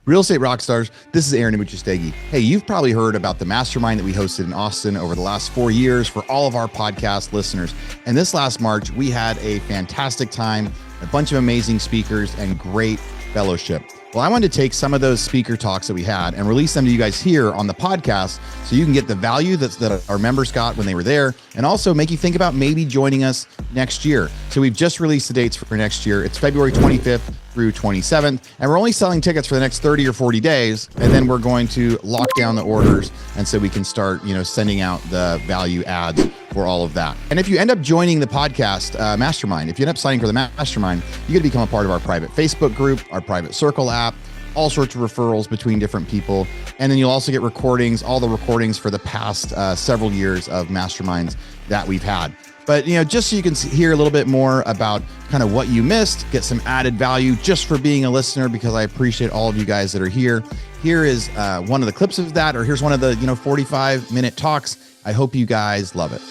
Real Estate Rockstars, this is Aaron Amuchastegui. Hey, you've probably heard about the mastermind that we hosted in Austin over the last 4 years for all of our podcast listeners. And this last March, we had a fantastic time, a bunch of amazing speakers, and great fellowship. Well, I wanted to take some of those speaker talks that we had and release them to you guys here on the podcast so you can get the value that our members got when they were there, and also make you think about maybe joining us next year. So we've just released the dates for next year. It's February 25th through 27th, and we're only selling tickets for the next 30 or 40 days, and then we're going to lock down the orders, and so we can start, sending out the value ads for all of that. And if you end up joining the podcast mastermind, if you end up signing for the mastermind, you get to become a part of our private Facebook group, our private circle app, all sorts of referrals between different people. And then you'll also get recordings, all the recordings for the past several years of masterminds that we've had. But, just so you can hear a little bit more about kind of what you missed, get some added value just for being a listener, because I appreciate all of you guys that are here. Here is one of the clips of that, or here's one of the, 45-minute talks. I hope you guys love it.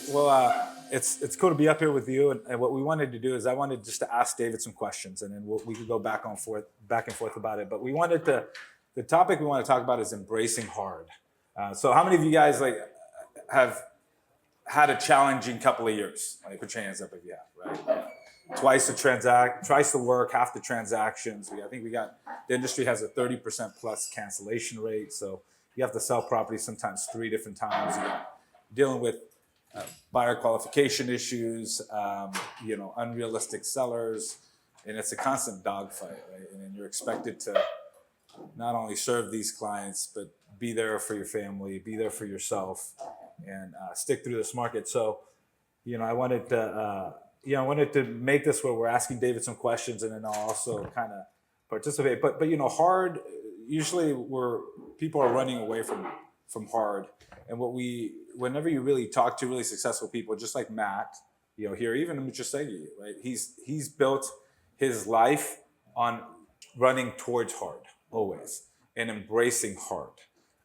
Well, it's cool to be up here with you. And what we wanted to do is I wanted just to ask David some questions, and then we could go back and forth about it. But the topic we want to talk about is embracing hard. So how many of you guys have had a challenging couple of years? Put your hands up if you have, right? Twice the work, half the transactions. I think the industry has a 30% plus cancellation rate. So you have to sell property sometimes 3 different times. You're dealing with buyer qualification issues, unrealistic sellers, and it's a constant dogfight, right? And then you're expected to not only serve these clients, but be there for your family, be there for yourself, and stick through this market. So, I wanted to make this where we're asking David some questions, and then I'll also kind of participate. But hard, usually people are running away from hard. And whenever you really talk to really successful people, just like Matt, here, even Amuchastegui, right? He's built his life on running towards hard always and embracing hard.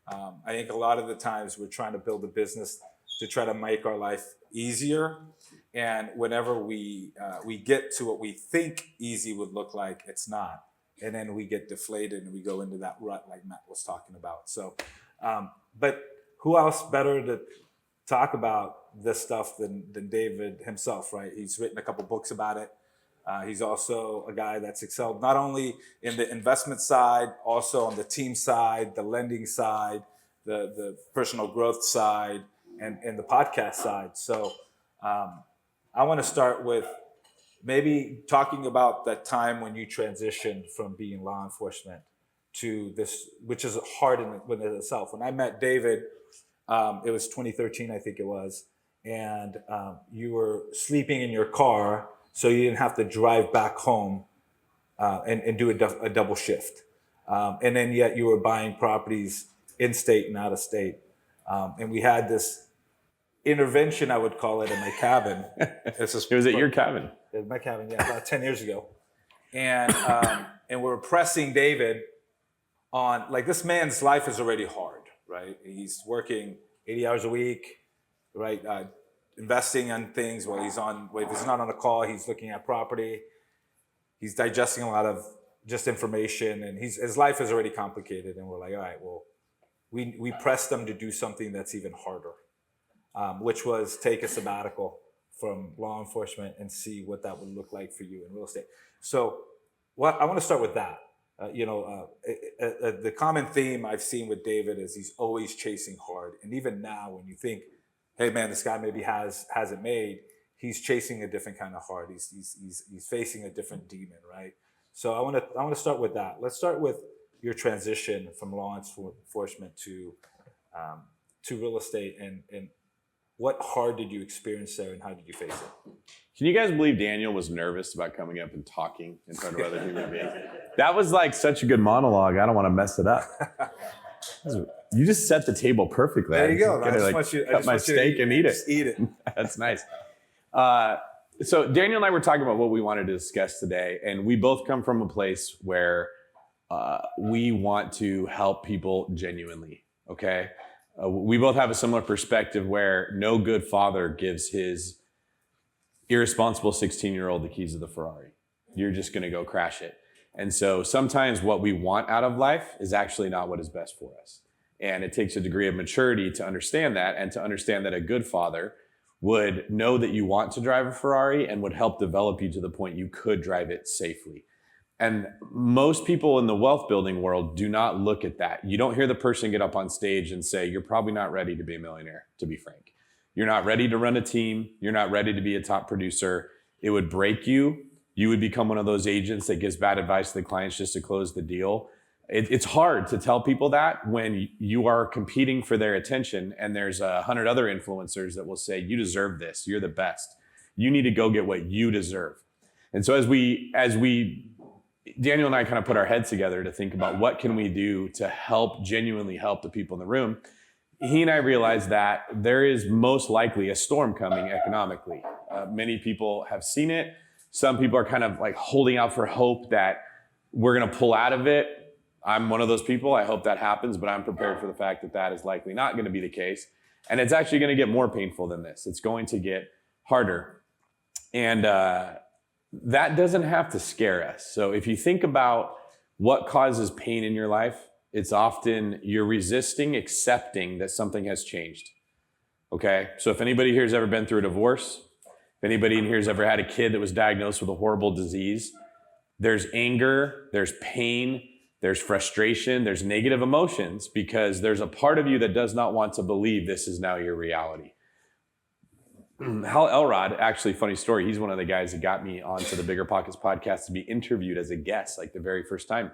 I think a lot of the times we're trying to build a business to try to make our life easier. And whenever we get to what we think easy would look like, it's not. And then we get deflated and we go into that rut like Matt was talking about. So, but who else better to talk about this stuff than David himself, right? He's written a couple books about it. He's also a guy that's excelled not only in the investment side, also on the team side, the lending side, the personal growth side, and the podcast side. So I want to start with maybe talking about that time when you transitioned from being law enforcement to this, which is hard in itself. When I met David, it was 2013, I think it was, and you were sleeping in your car, so you didn't have to drive back home and do a double shift. And then yet you were buying properties in state and out of state. And we had this intervention, I would call it, in my cabin. It was at your cabin? At my cabin, yeah, about 10 years ago. And we were pressing David on, this man's life is already hard. Right, he's working 80 hours a week, right? Investing on things while he's not on a call, he's looking at property. He's digesting a lot of just information, and his life is already complicated. And we're like, all right, well, we pressed him to do something that's even harder, which was take a sabbatical from law enforcement and see what that would look like for you in real estate. So, I want to start with that. The common theme I've seen with David is he's always chasing hard. And even now, when you think, hey man, this guy maybe has it made, he's chasing a different kind of hard. He's facing a different demon, right? So I want to start with that. Let's start with your transition from law enforcement to real estate, and what hard did you experience there, and how did you face it? Can you guys believe Daniel was nervous about coming up and talking in front of other human beings? That was such a good monologue. I don't want to mess it up. You just set the table perfectly. There you go. I just want you cut my steak and eat it. Just eat it. That's nice. So Daniel and I were talking about what we wanted to discuss today, and we both come from a place where we want to help people genuinely, okay? We both have a similar perspective where no good father gives his irresponsible 16-year-old the keys of the Ferrari. You're just going to go crash it. And so sometimes what we want out of life is actually not what is best for us. And it takes a degree of maturity to understand that, and to understand that a good father would know that you want to drive a Ferrari and would help develop you to the point you could drive it safely. And most people in the wealth building world do not look at that. You don't hear the person get up on stage and say, you're probably not ready to be a millionaire, to be frank. You're not ready to run a team. You're not ready to be a top producer. It would break you. You would become one of those agents that gives bad advice to the clients just to close the deal. It's hard to tell people that when you are competing for their attention, and there's 100 other influencers that will say, you deserve this, you're the best. You need to go get what you deserve. And so as we Daniel and I kind of put our heads together to think about what can we do to genuinely help the people in the room, he and I realized that there is most likely a storm coming economically. Many people have seen it. Some people are kind of like holding out for hope that we're going to pull out of it. I'm one of those people. I hope that happens, but I'm prepared for the fact that that is likely not going to be the case. And it's actually going to get more painful than this. It's going to get harder. And that doesn't have to scare us. So if you think about what causes pain in your life, it's often you're resisting accepting that something has changed. Okay? So if anybody here has ever been through a divorce, if anybody in here has ever had a kid that was diagnosed with a horrible disease, there's anger, there's pain, there's frustration, there's negative emotions, because there's a part of you that does not want to believe this is now your reality. Hal Elrod, actually, funny story, he's one of the guys that got me onto the Bigger Pockets podcast to be interviewed as a guest, like the very first time.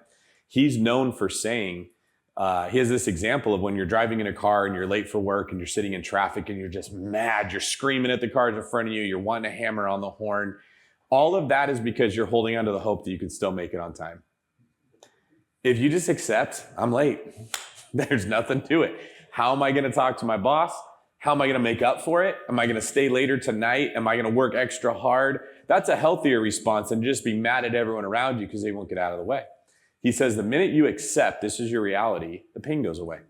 He's known for saying, he has this example of when you're driving in a car and you're late for work and you're sitting in traffic and you're just mad, you're screaming at the cars in front of you, you're wanting to hammer on the horn. All of that is because you're holding onto the hope that you can still make it on time. If you just accept, I'm late, there's nothing to it. How am I going to talk to my boss? How am I going to make up for it? Am I going to stay later tonight? Am I going to work extra hard? That's a healthier response than just be mad at everyone around you because they won't get out of the way. He says the minute you accept this is your reality, the pain goes away.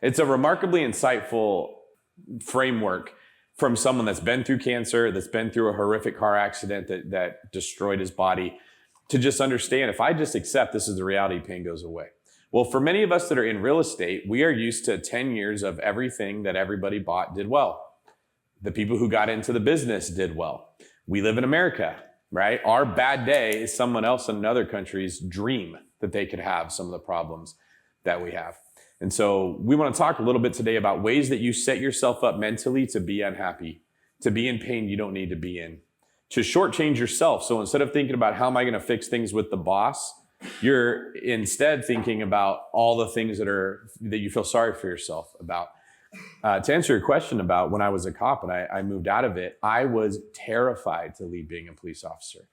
It's a remarkably insightful framework from someone that's been through cancer, that's been through a horrific car accident that destroyed his body, to just understand, if I just accept this is the reality, pain goes away. Well, for many of us that are in real estate, we are used to 10 years of everything that everybody bought did well. The people who got into the business did well. We live in America, right? Our bad day is someone else in another country's dream that they could have some of the problems that we have. And so we want to talk a little bit today about ways that you set yourself up mentally to be unhappy, to be in pain you don't need to be in, to shortchange yourself. So instead of thinking about how am I going to fix things with the boss, you're instead thinking about all the things that you feel sorry for yourself about. To answer your question about when I was a cop and I moved out of it, I was terrified to leave being a police officer.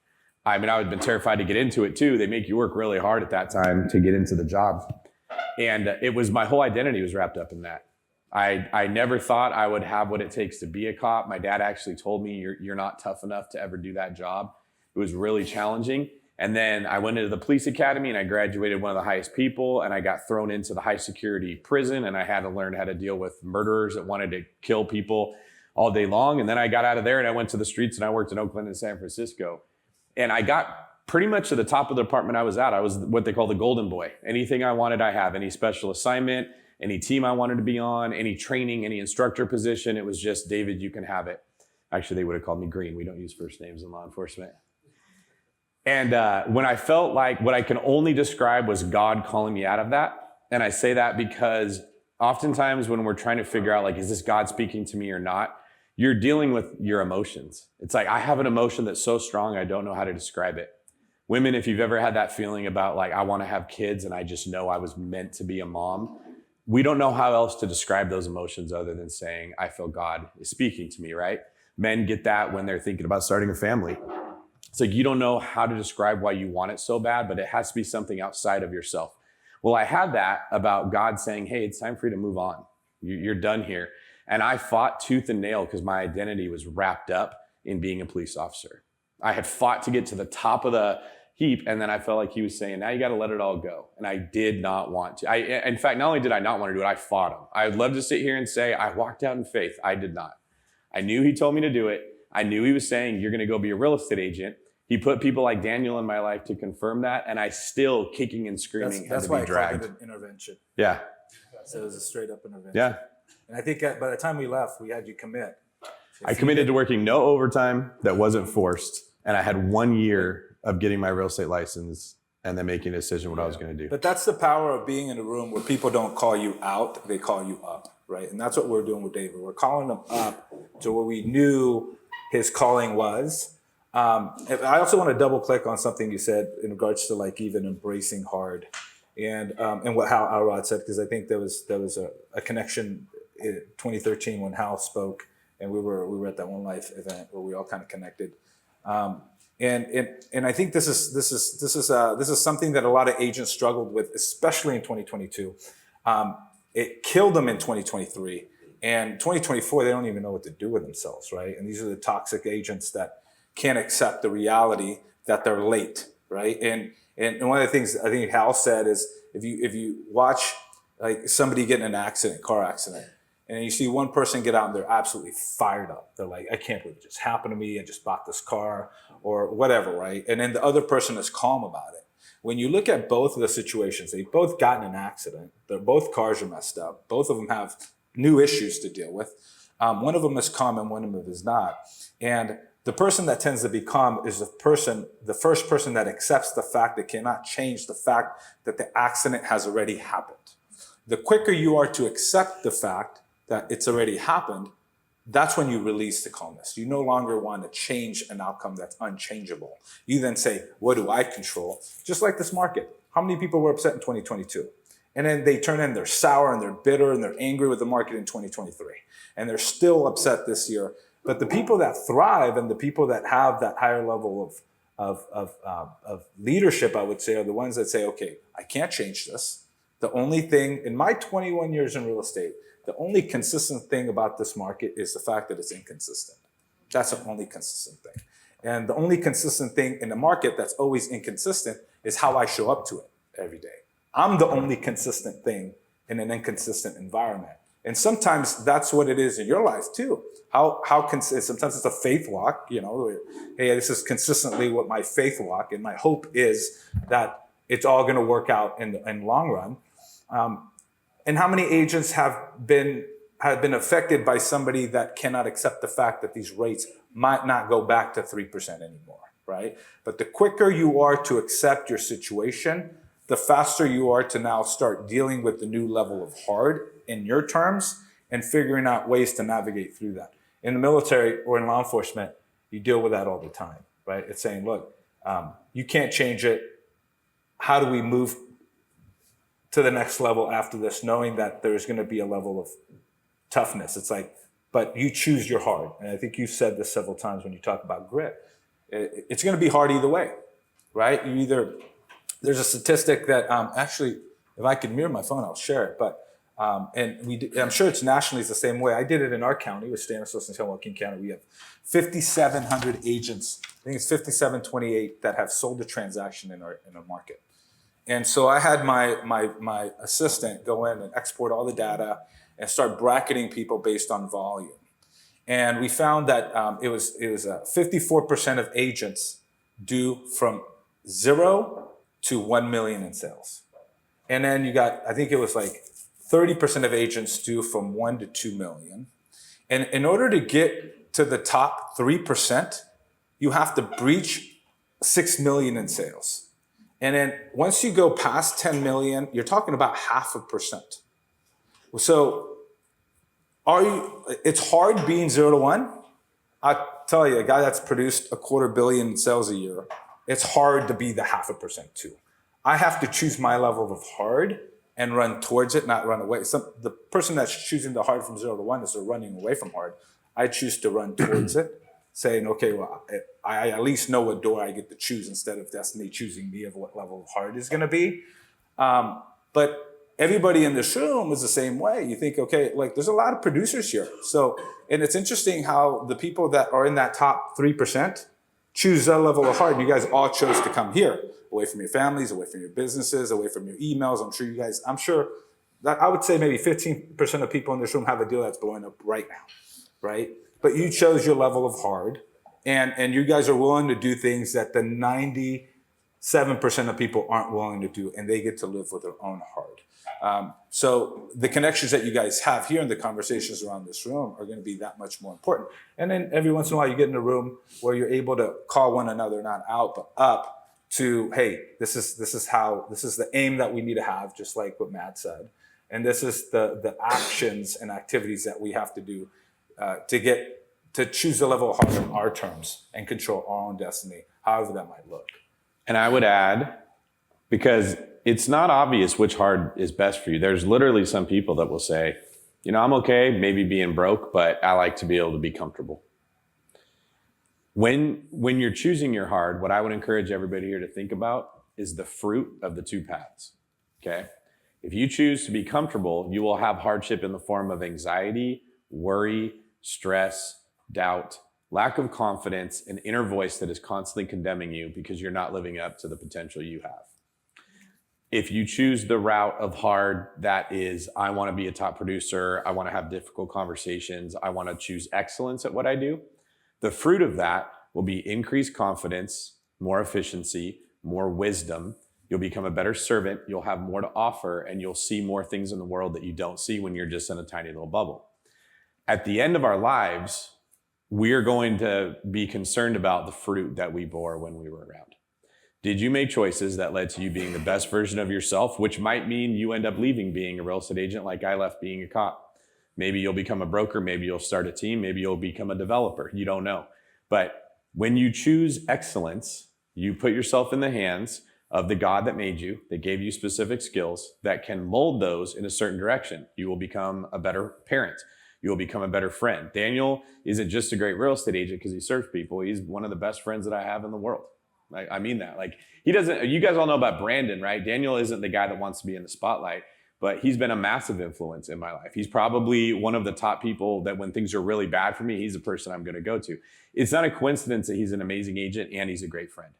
I mean, I would have been terrified to get into it too. They make you work really hard at that time to get into the job. And it was my whole identity was wrapped up in that. I never thought I would have what it takes to be a cop. My dad actually told me, you're not tough enough to ever do that job. It was really challenging. And then I went into the police academy and I graduated one of the highest people, and I got thrown into the high security prison, and I had to learn how to deal with murderers that wanted to kill people all day long. And then I got out of there and I went to the streets and I worked in Oakland and San Francisco. And I got pretty much to the top of the department I was at. I was what they call the golden boy. Anything I wanted, I have. Any special assignment, any team I wanted to be on, any training, any instructor position, it was just, David, you can have it. Actually, they would have called me Greene. We don't use first names in law enforcement. And when I felt like what I can only describe was God calling me out of that, and I say that because oftentimes when we're trying to figure out, like, is this God speaking to me or not, you're dealing with your emotions. It's like, I have an emotion that's so strong, I don't know how to describe it. Women, if you've ever had that feeling about, like, I want to have kids and I just know I was meant to be a mom, we don't know how else to describe those emotions other than saying, I feel God is speaking to me, right? Men get that when they're thinking about starting a family. It's like, you don't know how to describe why you want it so bad, but it has to be something outside of yourself. Well, I had that about God saying, hey, it's time for you to move on. You're done here. And I fought tooth and nail because my identity was wrapped up in being a police officer. I had fought to get to the top of the heap. And then I felt like he was saying, now you got to let it all go. And I did not want to. In fact, not only did I not want to do it, I fought him. I would love to sit here and say I walked out in faith. I did not. I knew he told me to do it. I knew he was saying, you're going to go be a real estate agent. He put people like Daniel in my life to confirm that. And I still, kicking and screaming, had to be dragged. That's why I called it an intervention. Yeah. So it was a straight up intervention. Yeah. And I think by the time we left, we had you commit. I committed to working no overtime that wasn't forced. And I had 1 year of getting my real estate license and then making a decision what I was going to do. But that's the power of being in a room where people don't call you out, they call you up, right? And that's what we're doing with David. We're calling him up to where we knew his calling was. I also want to double click on something you said in regards to like even embracing hard and how Alrod said, because I think there was a connection in 2013 when Hal spoke, and we were at that One Life event where we all kind of connected. And I think this is something that a lot of agents struggled with, especially in 2022. It killed them in 2023, and 2024 they don't even know what to do with themselves, right? And these are the toxic agents that can't accept the reality that they're late, right? And one of the things I think Hal said is if you watch like somebody get in an accident, car accident, and you see one person get out and they're absolutely fired up. They're like, I can't believe it just happened to me. I just bought this car or whatever, right? And then the other person is calm about it. When you look at both of the situations, they've both gotten an accident. Both cars are messed up. Both of them have new issues to deal with. One of them is calm and one of them is not. And the person that tends to be calm is the first person that accepts the fact that cannot change the fact that the accident has already happened. The quicker you are to accept the fact that it's already happened, that's when you release the calmness. You no longer want to change an outcome that's unchangeable. You then say, what do I control? Just like this market. How many people were upset in 2022? And then they turn in, they're sour and they're bitter and they're angry with the market in 2023. And they're still upset this year. But the people that thrive and the people that have that higher level of leadership, I would say, are the ones that say, okay, I can't change this. The only thing, in my 21 years in real estate, the only consistent thing about this market is the fact that it's inconsistent. That's the only consistent thing. And the only consistent thing in the market that's always inconsistent is how I show up to it every day. I'm the only consistent thing in an inconsistent environment. And sometimes that's what it is in your life too. Sometimes it's a faith walk, you know, hey, this is consistently what my faith walk, and my hope is that it's all going to work out in the long run. And how many agents have been affected by somebody that cannot accept the fact that these rates might not go back to 3% anymore, right? But the quicker you are to accept your situation, the faster you are to now start dealing with the new level of hard in your terms and figuring out ways to navigate through that. In the military or in law enforcement, you deal with that all the time, right? It's saying, look, you can't change it. How do we move to the next level after this, knowing that there's going to be a level of toughness? It's like, but you choose your hard. And I think you said this several times when you talk about grit. It's going to be hard either way, right? There's a statistic that actually, if I could mirror my phone, I'll share it. But I'm sure it's nationally it's the same way. I did it in our county with Stanislaus and San Joaquin County. We have 5,700 agents. I think it's 5,728 that have sold a transaction in our market. And so I had my assistant go in and export all the data and start bracketing people based on volume. And we found that it was 54% of agents do from 0 to 1 million in sales. And then you got, I think it was like 30% of agents do from 1 to 2 million. And in order to get to the top 3%, you have to breach 6 million in sales. And then once you go past 10 million, you're talking about 0.5%. So it's hard being 0 to 1. I tell you, a guy that's produced $250 million in sales a year, it's hard to be the 0.5% too. I have to choose my level of hard and run towards it, not run away. The person that's choosing the hard from 0 to 1 is they're running away from hard. I choose to run towards it, saying, okay, well, I at least know what door I get to choose instead of destiny choosing me of what level of hard is going to be. But everybody in this room is the same way. You think, okay, like there's a lot of producers here. So, and it's interesting how the people that are in that top 3%, choose that level of hard. You guys all chose to come here, away from your families, away from your businesses, away from your emails. I'm sure that I would say maybe 15% of people in this room have a deal that's blowing up right now, right? But you chose your level of hard, and you guys are willing to do things that the 97% of people aren't willing to do, and they get to live with their own hard. So the connections that you guys have here and the conversations around this room are going to be that much more important. And then every once in a while you get in a room where you're able to call one another, not out, but up to, hey, this is the aim that we need to have, just like what Matt said. And this is the actions and activities that we have to do to choose the level of hard on our terms and control our own destiny, however that might look. And I would add, because it's not obvious which hard is best for you. There's literally some people that will say, I'm okay, maybe being broke, but I like to be able to be comfortable. When you're choosing your hard, what I would encourage everybody here to think about is the fruit of the two paths, okay? If you choose to be comfortable, you will have hardship in the form of anxiety, worry, stress, doubt, lack of confidence, an inner voice that is constantly condemning you because you're not living up to the potential you have. If you choose the route of hard, that is, I want to be a top producer, I want to have difficult conversations, I want to choose excellence at what I do, the fruit of that will be increased confidence, more efficiency, more wisdom. You'll become a better servant, you'll have more to offer, and you'll see more things in the world that you don't see when you're just in a tiny little bubble. At the end of our lives, we are going to be concerned about the fruit that we bore when we were around. Did you make choices that led to you being the best version of yourself, which might mean you end up leaving being a real estate agent like I left being a cop? Maybe you'll become a broker, maybe you'll start a team, maybe you'll become a developer, you don't know. But when you choose excellence, you put yourself in the hands of the God that made you, that gave you specific skills that can mold those in a certain direction. You will become a better parent. You will become a better friend. Daniel isn't just a great real estate agent because he serves people. He's one of the best friends that I have in the world. I mean that. Like, he doesn't, you guys all know about Brandon, right? Daniel isn't the guy that wants to be in the spotlight, but he's been a massive influence in my life. He's probably one of the top people that when things are really bad for me, he's the person I'm going to go to. It's not a coincidence that he's an amazing agent and he's a great friend.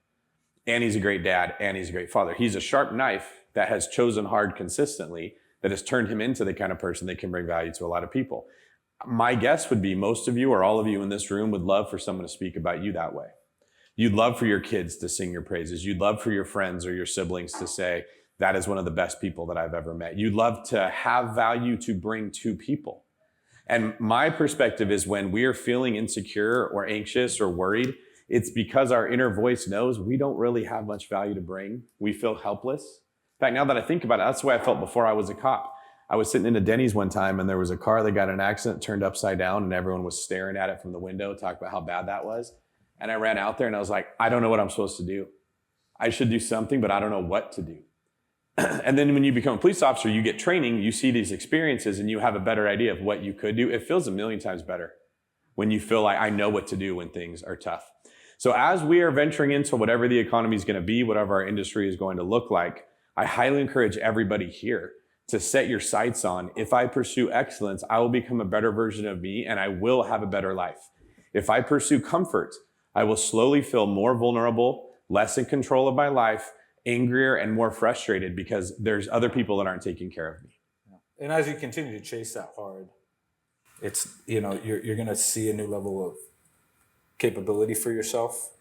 And he's a great dad and he's a great father. He's a sharp knife that has chosen hard consistently, that has turned him into the kind of person that can bring value to a lot of people. My guess would be most of you or all of you in this room would love for someone to speak about you that way. You'd love for your kids to sing your praises. You'd love for your friends or your siblings to say, that is one of the best people that I've ever met. You'd love to have value to bring to people. And my perspective is when we are feeling insecure or anxious or worried, it's because our inner voice knows we don't really have much value to bring. We feel helpless. In fact, now that I think about it, that's the way I felt before I was a cop. I was sitting in a Denny's one time and there was a car that got in an accident, turned upside down, and everyone was staring at it from the window, talking about how bad that was. And I ran out there and I was like, I don't know what I'm supposed to do. I should do something, but I don't know what to do. And then when you become a police officer, you get training, you see these experiences and you have a better idea of what you could do. It feels a million times better when you feel like I know what to do when things are tough. So as we are venturing into whatever the economy is going to be, whatever our industry is going to look like, I highly encourage everybody here to set your sights on, if I pursue excellence, I will become a better version of me and I will have a better life. If I pursue comfort, I will slowly feel more vulnerable, less in control of my life, angrier and more frustrated because there's other people that aren't taking care of me. And as you continue to chase that hard, it's, you're going to see a new level of capability for yourself,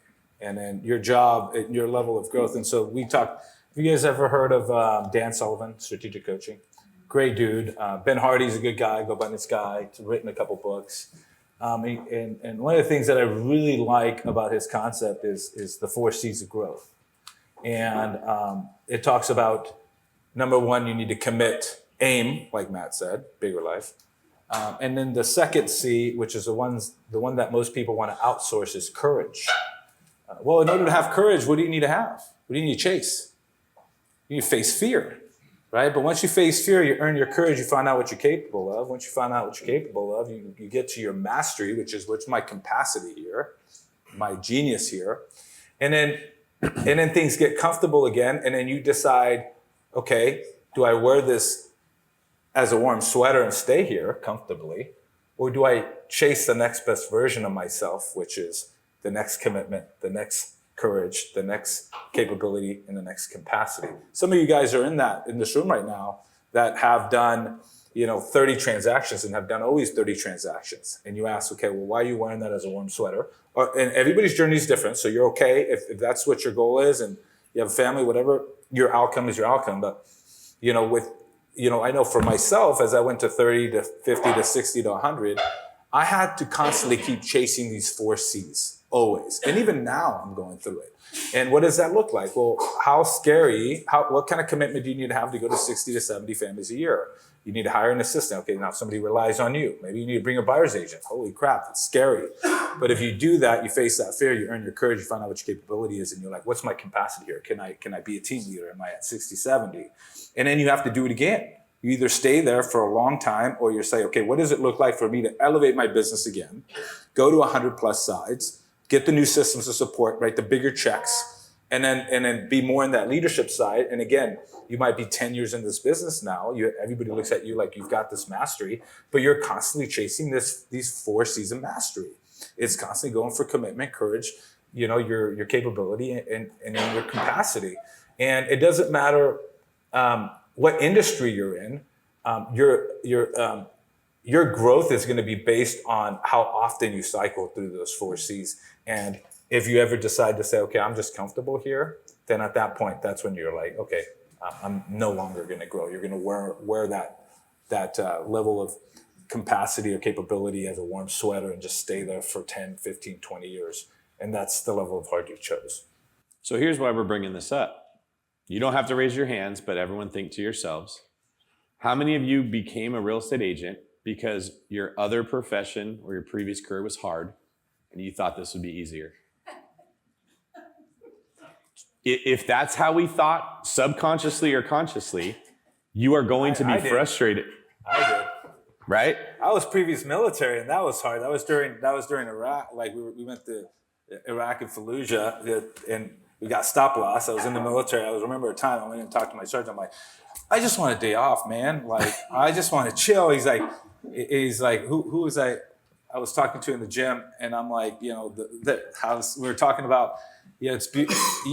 and then your job, your level of growth. And so we talked, have you guys ever heard of Dan Sullivan, Strategic Coaching? Great dude. Ben Hardy's a good guy, go by this guy. He's written a couple books. And one of the things that I really like about his concept is the 4 C's of growth. And it talks about, number one, you need to commit, aim, like Matt said, bigger life. And then the second C, which is the one that most people want to outsource, is courage. Well, in order to have courage, what do you need to have? What do you need to chase? You need to face fear, right? But once you face fear, you earn your courage, you find out what you're capable of. Once you find out what you're capable of, you get to your mastery, which is what's my capacity here, my genius here. And then things get comfortable again, and then you decide, okay, do I wear this as a warm sweater and stay here comfortably, or do I chase the next best version of myself, which is the next commitment, the next courage, the next capability, and the next capacity. Some of you guys are in this room right now that have done, 30 transactions and have done always 30 transactions. And you ask, okay, well, why are you wearing that as a warm sweater? And everybody's journey is different. So you're okay if that's what your goal is and you have a family, whatever, your outcome is your outcome. But, I know for myself, as I went to 30 to 50 to 60 to 100, I had to constantly keep chasing these 4 C's always. And even now I'm going through it. And what does that look like? Well, how scary, what kind of commitment do you need to have to go to 60 to 70 families a year? You need to hire an assistant. Okay, now somebody relies on you. Maybe you need to bring a buyer's agent. Holy crap, it's scary. But if you do that, you face that fear, you earn your courage, you find out what your capability is, and you're like, what's my capacity here? Can I be a team leader? Am I at 60, 70? And then you have to do it again. You either stay there for a long time or you say, okay, what does it look like for me to elevate my business again, go to 100 plus sides, get the new systems of support, write the bigger checks, and then be more in that leadership side. And again, you might be 10 years in this business now. Everybody looks at you like you've got this mastery, but you're constantly chasing these 4 C's of mastery. It's constantly going for commitment, courage, your capability and your capacity. And it doesn't matter what industry you're in. Your growth is going to be based on how often you cycle through those 4 C's. And if you ever decide to say, okay, I'm just comfortable here, then at that point, that's when you're like, okay, I'm no longer going to grow. You're going to wear that level of capacity or capability as a warm sweater and just stay there for 10, 15, 20 years. And that's the level of heart you chose. So here's why we're bringing this up. You don't have to raise your hands, but everyone think to yourselves, how many of you became a real estate agent because your other profession or your previous career was hard and you thought this would be easier? If that's how we thought, subconsciously or consciously, you are going to be frustrated. I did. Right? I was previous military, and that was hard. That was during Iraq. Like we went to Iraq and Fallujah, and we got stop loss. I was in the military. I remember a time I went and talked to my sergeant. I'm like, I just want a day off, man. Like I just want to chill. He's like, who was I was talking to in the gym, and I'm like, we were talking about. Yeah,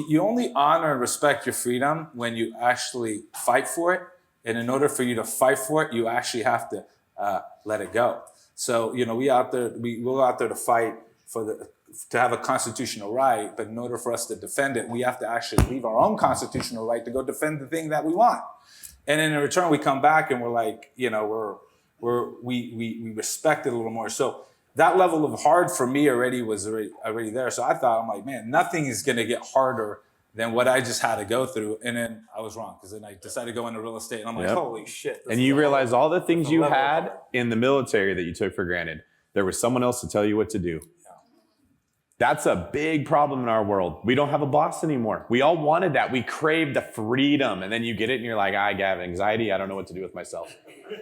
you only honor and respect your freedom when you actually fight for it. And in order for you to fight for it, you actually have to let it go. So, we go out there to fight to have a constitutional right. But in order for us to defend it, we have to actually leave our own constitutional right to go defend the thing that we want. And in return, we come back and we're like, we respect it a little more. So that level of hard for me was already there. So I'm like, man, nothing is going to get harder than what I just had to go through. And then I was wrong because then I decided to go into real estate and I'm like, holy shit. And you realize all the things you had in the military that you took for granted. There was someone else to tell you what to do. Yeah. That's a big problem in our world. We don't have a boss anymore. We all wanted that. We craved the freedom. And then you get it and you're like, I have anxiety. I don't know what to do with myself.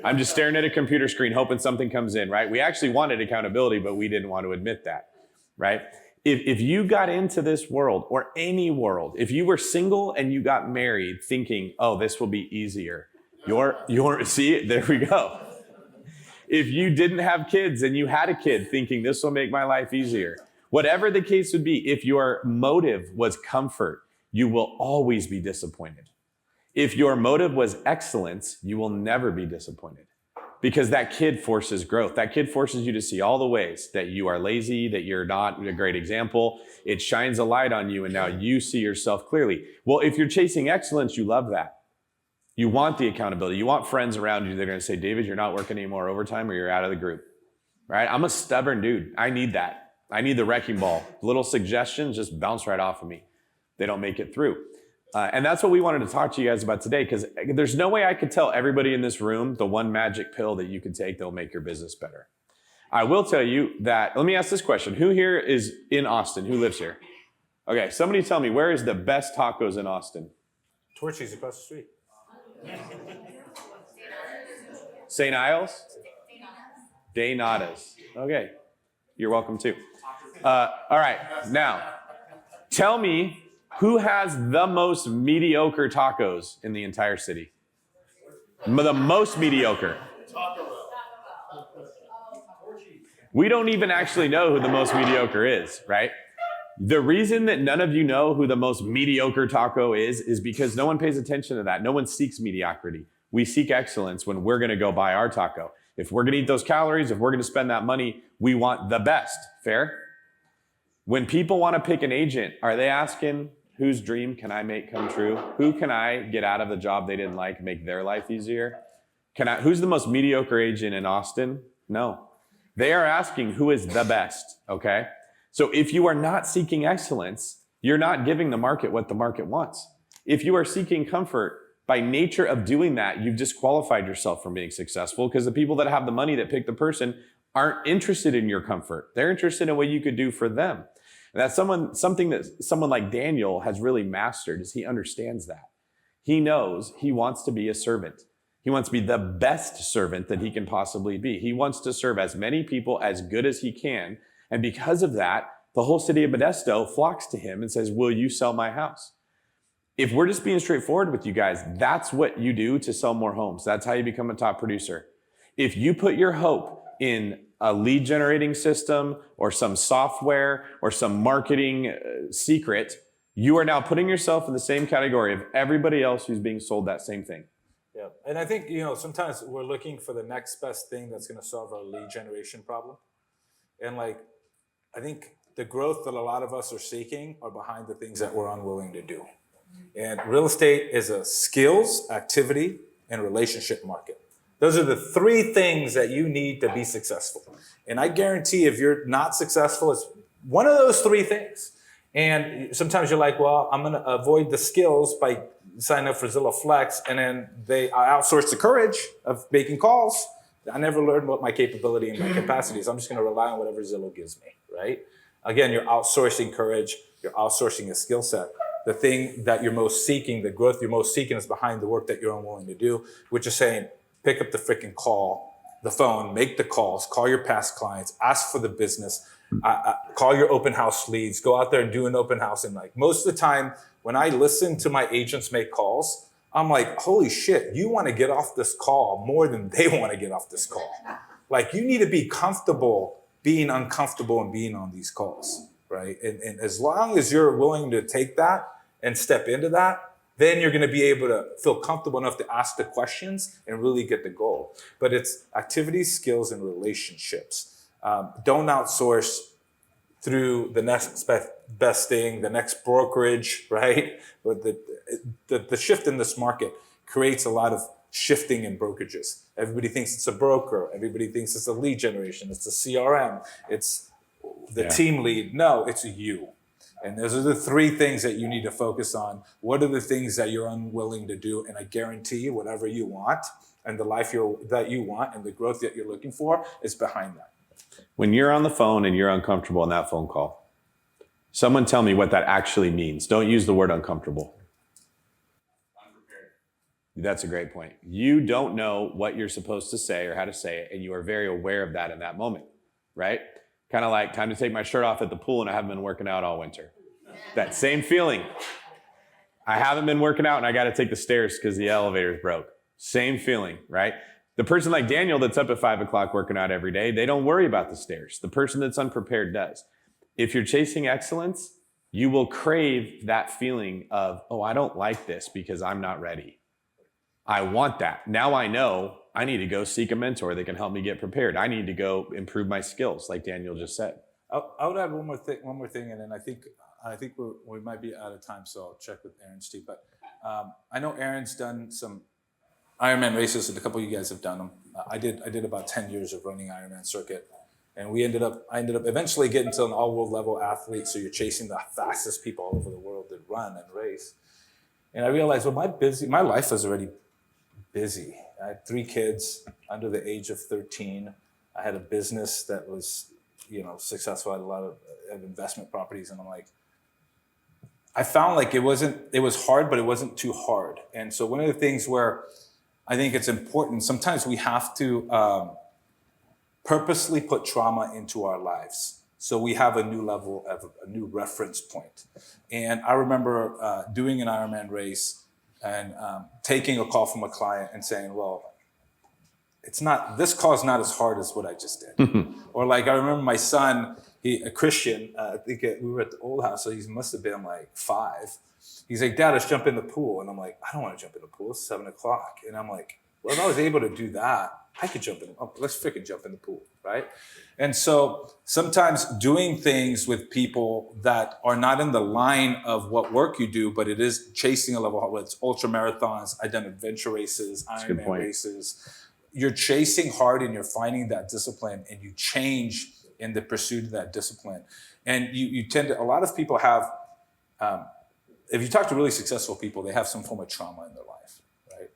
I'm just staring at a computer screen, hoping something comes in, right? We actually wanted accountability, but we didn't want to admit that, right? If you got into this world or any world, if you were single and you got married thinking, oh, this will be easier, see, there we go. If you didn't have kids and you had a kid thinking this will make my life easier, whatever the case would be, if your motive was comfort, you will always be disappointed. If your motive was excellence, you will never be disappointed because that kid forces growth. That kid forces you to see all the ways that you are lazy, that you're not a great example. It shines a light on you and now you see yourself clearly. Well, if you're chasing excellence, you love that. You want the accountability. You want friends around you. They're going to say, David, you're not working any more overtime or you're out of the group, right? I'm a stubborn dude. I need that. I need the wrecking ball. Little suggestions just bounce right off of me. They don't make it through. And that's what we wanted to talk to you guys about today, because there's no way I could tell everybody in this room the one magic pill that you can take that will make your business better. I will tell you that, let me ask this question. Who here is in Austin? Who lives here? Okay, somebody tell me, where is the best tacos in Austin? Torchy's across the street. St. Iles? De Nadas. Okay, you're welcome too. All right, now, tell me, who has the most mediocre tacos in the entire city? The most mediocre. We don't even actually know who the most mediocre is, right? The reason that none of you know who the most mediocre taco is because no one pays attention to that. No one seeks mediocrity. We seek excellence when we're going to go buy our taco. If we're going to eat those calories, if we're going to spend that money, we want the best. Fair? When people want to pick an agent, are they asking, whose dream can I make come true? Who can I get out of the job they didn't like, make their life easier? Who's the most mediocre agent in Austin? No. They are asking who is the best, okay? So if you are not seeking excellence, you're not giving the market what the market wants. If you are seeking comfort, by nature of doing that, you've disqualified yourself from being successful because the people that have the money that pick the person aren't interested in your comfort. They're interested in what you could do for them. And that's something that someone like Daniel has really mastered is he understands that. He knows he wants to be a servant. He wants to be the best servant that he can possibly be. He wants to serve as many people as good as he can. And because of that, the whole city of Modesto flocks to him and says, will you sell my house? If we're just being straightforward with you guys, that's what you do to sell more homes. That's how you become a top producer. If you put your hope in a lead generating system or some software or some marketing secret, you are now putting yourself in the same category of everybody else who's being sold that same thing. Yeah, and I think, sometimes we're looking for the next best thing that's going to solve our lead generation problem. And I think the growth that a lot of us are seeking are behind the things that we're unwilling to do. And real estate is a skills, activity, and relationship market. Those are the three things that you need to be successful. And I guarantee if you're not successful, it's one of those three things. And sometimes you're like, well, I'm going to avoid the skills by signing up for Zillow Flex. And then I outsource the courage of making calls. I never learned what my capability and my capacity is. I'm just going to rely on whatever Zillow gives me, right? Again, you're outsourcing courage. You're outsourcing a skill set. The thing that you're most seeking, the growth you're most seeking is behind the work that you're unwilling to do, which is saying, pick up the freaking the phone, make the calls, call your past clients, ask for the business, call your open house leads, go out there and do an open house. And most of the time when I listen to my agents make calls, I'm like, holy shit, you want to get off this call more than they want to get off this call. You need to be comfortable being uncomfortable and being on these calls, right? And as long as you're willing to take that and step into that, then you're going to be able to feel comfortable enough to ask the questions and really get the goal. But it's activities, skills, and relationships. Don't outsource through the next best thing, the next brokerage, right? But the shift in this market creates a lot of shifting in brokerages. Everybody thinks it's a broker. Everybody thinks it's a lead generation. It's a CRM. It's the team lead. No, it's you. And those are the three things that you need to focus on. What are the things that you're unwilling to do? And I guarantee you, whatever you want and the life that you want and the growth that you're looking for is behind that. When you're on the phone and you're uncomfortable on that phone call, someone tell me what that actually means. Don't use the word uncomfortable. Unprepared. That's a great point. You don't know what you're supposed to say or how to say it, and you are very aware of that in that moment, right? Kind of like time to take my shirt off at the pool and I haven't been working out all winter. That same feeling. I haven't been working out and I got to take the stairs because the elevator's broke. Same feeling, right? The person like Daniel that's up at 5 o'clock working out every day, they don't worry about the stairs. The person that's unprepared does. If you're chasing excellence, you will crave that feeling of, oh, I don't like this because I'm not ready. I want that. Now I know I need to go seek a mentor that can help me get prepared. I need to go improve my skills, like Daniel just said. I would add one more thing, and then I think we might be out of time, so I'll check with Aaron, Steve. But I know Aaron's done some Ironman races, and a couple of you guys have done them. I did about 10 years of running Ironman circuit, and I ended up eventually getting to an all-world level athlete. So you're chasing the fastest people all over the world that run and race. And I realized, well, my life was already busy. I had 3 kids under the age of 13. I had a business that was, successful. I had a lot of investment properties, and I'm like, I found like it was hard, but it wasn't too hard. And so one of the things where I think it's important, sometimes we have to purposely put trauma into our lives. So we have a new level of a new reference point. And I remember doing an Ironman race and taking a call from a client and saying, well, this call is not as hard as what I just did. Or I remember my son, a Christian. I think we were at the old house, so he must have been like 5. He's like, Dad, let's jump in the pool. And I'm like, I don't want to jump in the pool. It's 7 o'clock. And I'm like, well, if I was able to do that, I could jump in. Oh, let's freaking jump in the pool, right? And so sometimes doing things with people that are not in the line of what work you do, but it is chasing a level, whether it's ultra marathons, I've done adventure races, Ironman races. You're chasing hard and you're finding that discipline, and you change in the pursuit of that discipline. And you tend to, a lot of people have, if you talk to really successful people, they have some form of trauma in their life, right?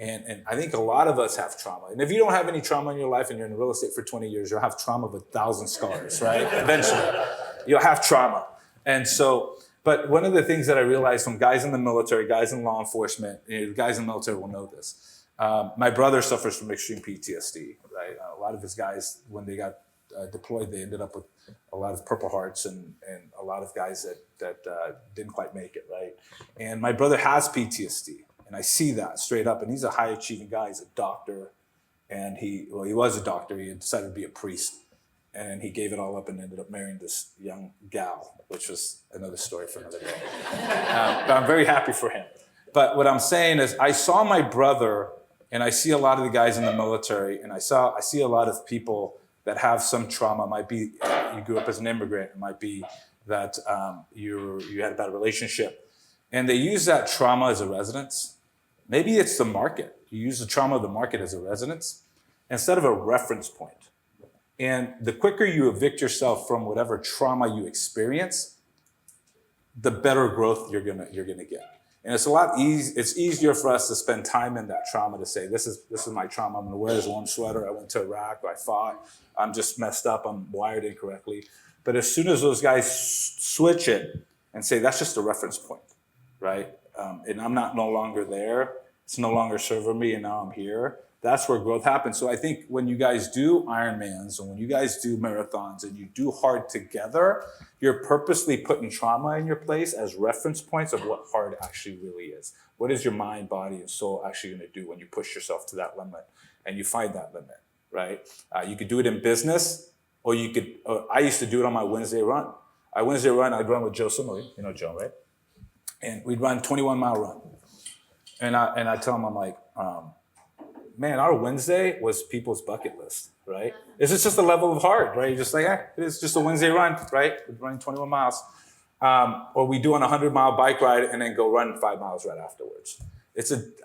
And I think a lot of us have trauma. And if you don't have any trauma in your life and you're in real estate for 20 years, you'll have trauma of 1,000 scars, right? Eventually, you'll have trauma. And so, but one of the things that I realized from guys in the military, guys in law enforcement, guys in the military will know this. My brother suffers from extreme PTSD, right? A lot of his guys, when they got deployed, they ended up with a lot of Purple Hearts and a lot of guys that didn't quite make it, right? And my brother has PTSD, and I see that straight up. And he's a high achieving guy. He's a doctor, and he was a doctor. He decided to be a priest, and he gave it all up and ended up marrying this young gal, which was another story for another day. But I'm very happy for him. But what I'm saying is, I saw my brother, and I see a lot of the guys in the military, and I see a lot of people that have some trauma. It might be you grew up as an immigrant. It might be that you had a bad relationship. And they use that trauma as a resonance. Maybe it's the market. You use the trauma of the market as a resonance instead of a reference point. And the quicker you evict yourself from whatever trauma you experience, the better growth you're gonna get. And it's it's easier for us to spend time in that trauma to say, this is my trauma. I'm gonna wear this warm sweater. I went to Iraq, I fought. I'm just messed up. I'm wired incorrectly. But as soon as those guys switch it and say, that's just a reference point, right? And I'm no longer there. It's no longer serving me, and now I'm here. That's where growth happens. So I think when you guys do Ironmans and when you guys do marathons and you do hard together, you're purposely putting trauma in your place as reference points of what hard actually really is. What is your mind, body, and soul actually going to do when you push yourself to that limit and you find that limit, right? You could do it in business, or you could, I used to do it on my Wednesday run. I'd run with Joe Simile, you know Joe, right? And we'd run 21-mile run. And I tell him, I'm like, man, our Wednesday was people's bucket list, right? It's just a level of hard, right? You're just like, it's just a Wednesday run, right? We're running 21 miles. Or we do on a 100-mile bike ride and then go run 5 miles right afterwards.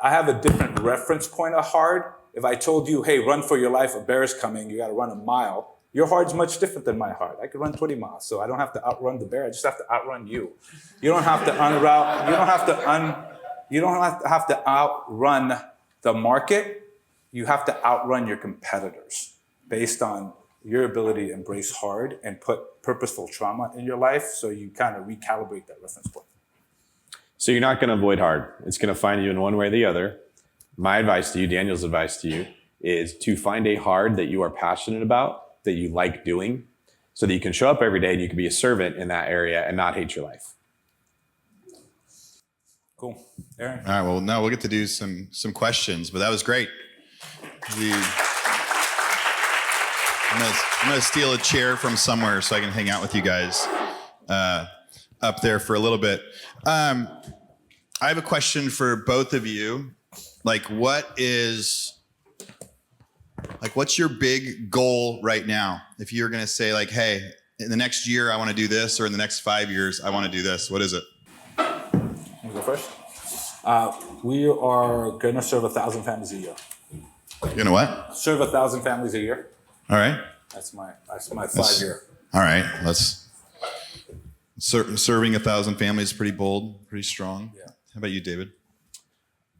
I have a different reference point of hard. If I told you, hey, run for your life, a bear is coming, you got to run a mile, your hard's much different than my hard. I could run 20 miles, so I don't have to outrun the bear. I just have to outrun you. You don't have to unroute. You don't have to outrun the market. You have to outrun your competitors based on your ability to embrace hard and put purposeful trauma in your life, so you kind of recalibrate that reference point. So you're not going to avoid hard. It's going to find you in one way or the other. My advice to you, Daniel's advice to you, is to find a hard that you are passionate about, that you like doing, so that you can show up every day and you can be a servant in that area and not hate your life. Cool. Aaron? All right, well, now we'll get to do some questions, but that was great. I'm gonna steal a chair from somewhere so I can hang out with you guys up there for a little bit. I have a question for both of you. What's your big goal right now? If you're gonna say like, hey, in the next year I want to do this, or in the next 5 years I want to do this, what is it? You go first. We are gonna serve 1,000 families a year. You're gonna what? Serve 1,000 families a year. All right. That's my 5 year. All right. Serving 1,000 families is pretty bold, pretty strong. Yeah. How about you, David?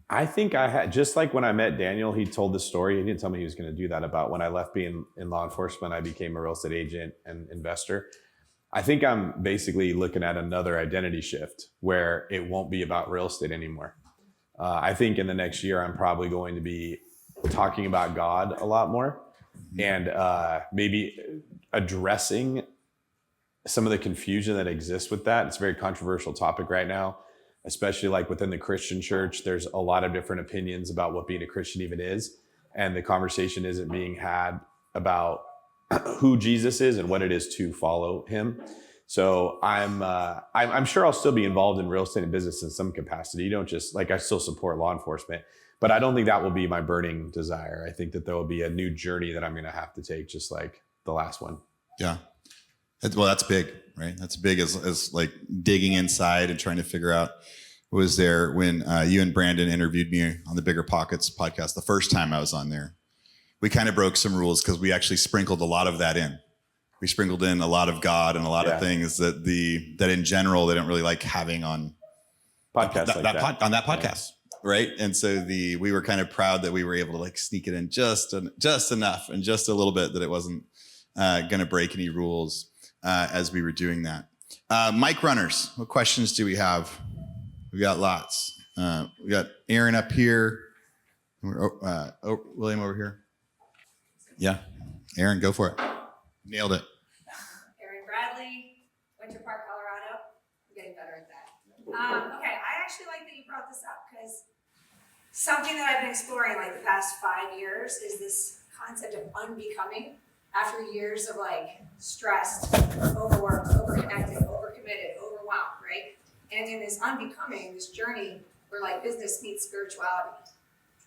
I think I had, just like when I met Daniel, he told the story. He didn't tell me he was going to do that about when I left being in law enforcement, I became a real estate agent and investor. I think I'm basically looking at another identity shift where it won't be about real estate anymore. I think in the next year, I'm probably going to be talking about God a lot more, and maybe addressing some of the confusion that exists with that. It's a very controversial topic right now, especially like within the Christian church. There's a lot of different opinions about what being a Christian even is. And the conversation isn't being had about who Jesus is and what it is to follow him. So I'm sure I'll still be involved in real estate and business in some capacity. You don't just I still support law enforcement, but I don't think that will be my burning desire. I think that there will be a new journey that I'm going to have to take, just like the last one. Yeah. Well, that's big, right? That's big as like digging inside and trying to figure out what was there when you and Brandon interviewed me on the Bigger Pockets podcast the first time I was on there. We kind of broke some rules because we actually sprinkled a lot of that in. We sprinkled in a lot of God and a lot of things that in general they don't really like having on podcasts on that podcast, right? And so we were kind of proud that we were able to like sneak it in just enough and just a little bit that it wasn't going to break any rules as we were doing that. Mic runners, what questions do we have? We got lots. We got Aaron up here. William over here. Yeah, Aaron, go for it. Nailed it. Aaron Bradley, Winter Park, Colorado. I'm getting better at that. Okay, I actually like that you brought this up because something that I've been exploring like the past 5 years is this concept of unbecoming after years of like stressed, overworked, overconnected, overcommitted, overwhelmed, right? And in this unbecoming, this journey where like business meets spirituality,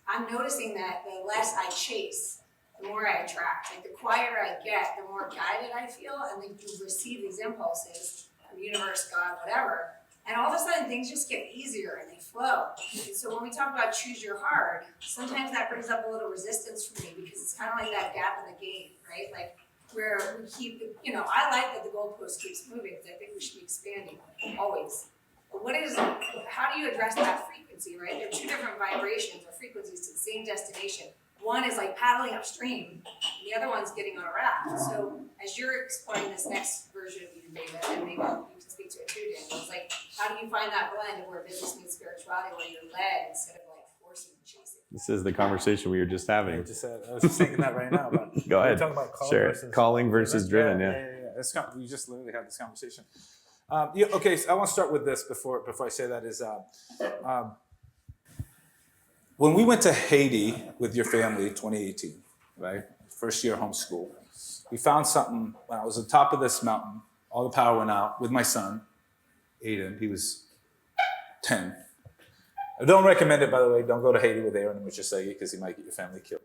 I'm noticing that the less I chase, the more I attract. Like the quieter I get, the more guided I feel, and then you receive these impulses from universe, God, whatever. And all of a sudden things just get easier and they flow. And so when we talk about choose your heart, sometimes that brings up a little resistance for me because it's kind of like that gap in the game, right? Like where we keep, I like that the goalpost keeps moving because I think we should be expanding always. But how do you address that frequency, right? There are two different vibrations or frequencies to the same destination. One is like paddling upstream, and the other one's getting on a raft. So as you're exploring this next version of you, David, and maybe you can speak to it too, Daniel, it's like, how do you find that blend of where business meets spirituality, where you're led instead of like forcing and chasing? This is the conversation we were just having. I was just thinking that right now. But Go ahead. We're talking about calling versus driven. We just literally had this conversation. Okay, so I want to start with this before I say that is when we went to Haiti with your family, 2018, right? First year homeschool, we found something. When I was on top of this mountain, all the power went out with my son, Aiden. He was 10. I don't recommend it, by the way. Don't go to Haiti with Aaron Amuchastegui because he might get your family killed.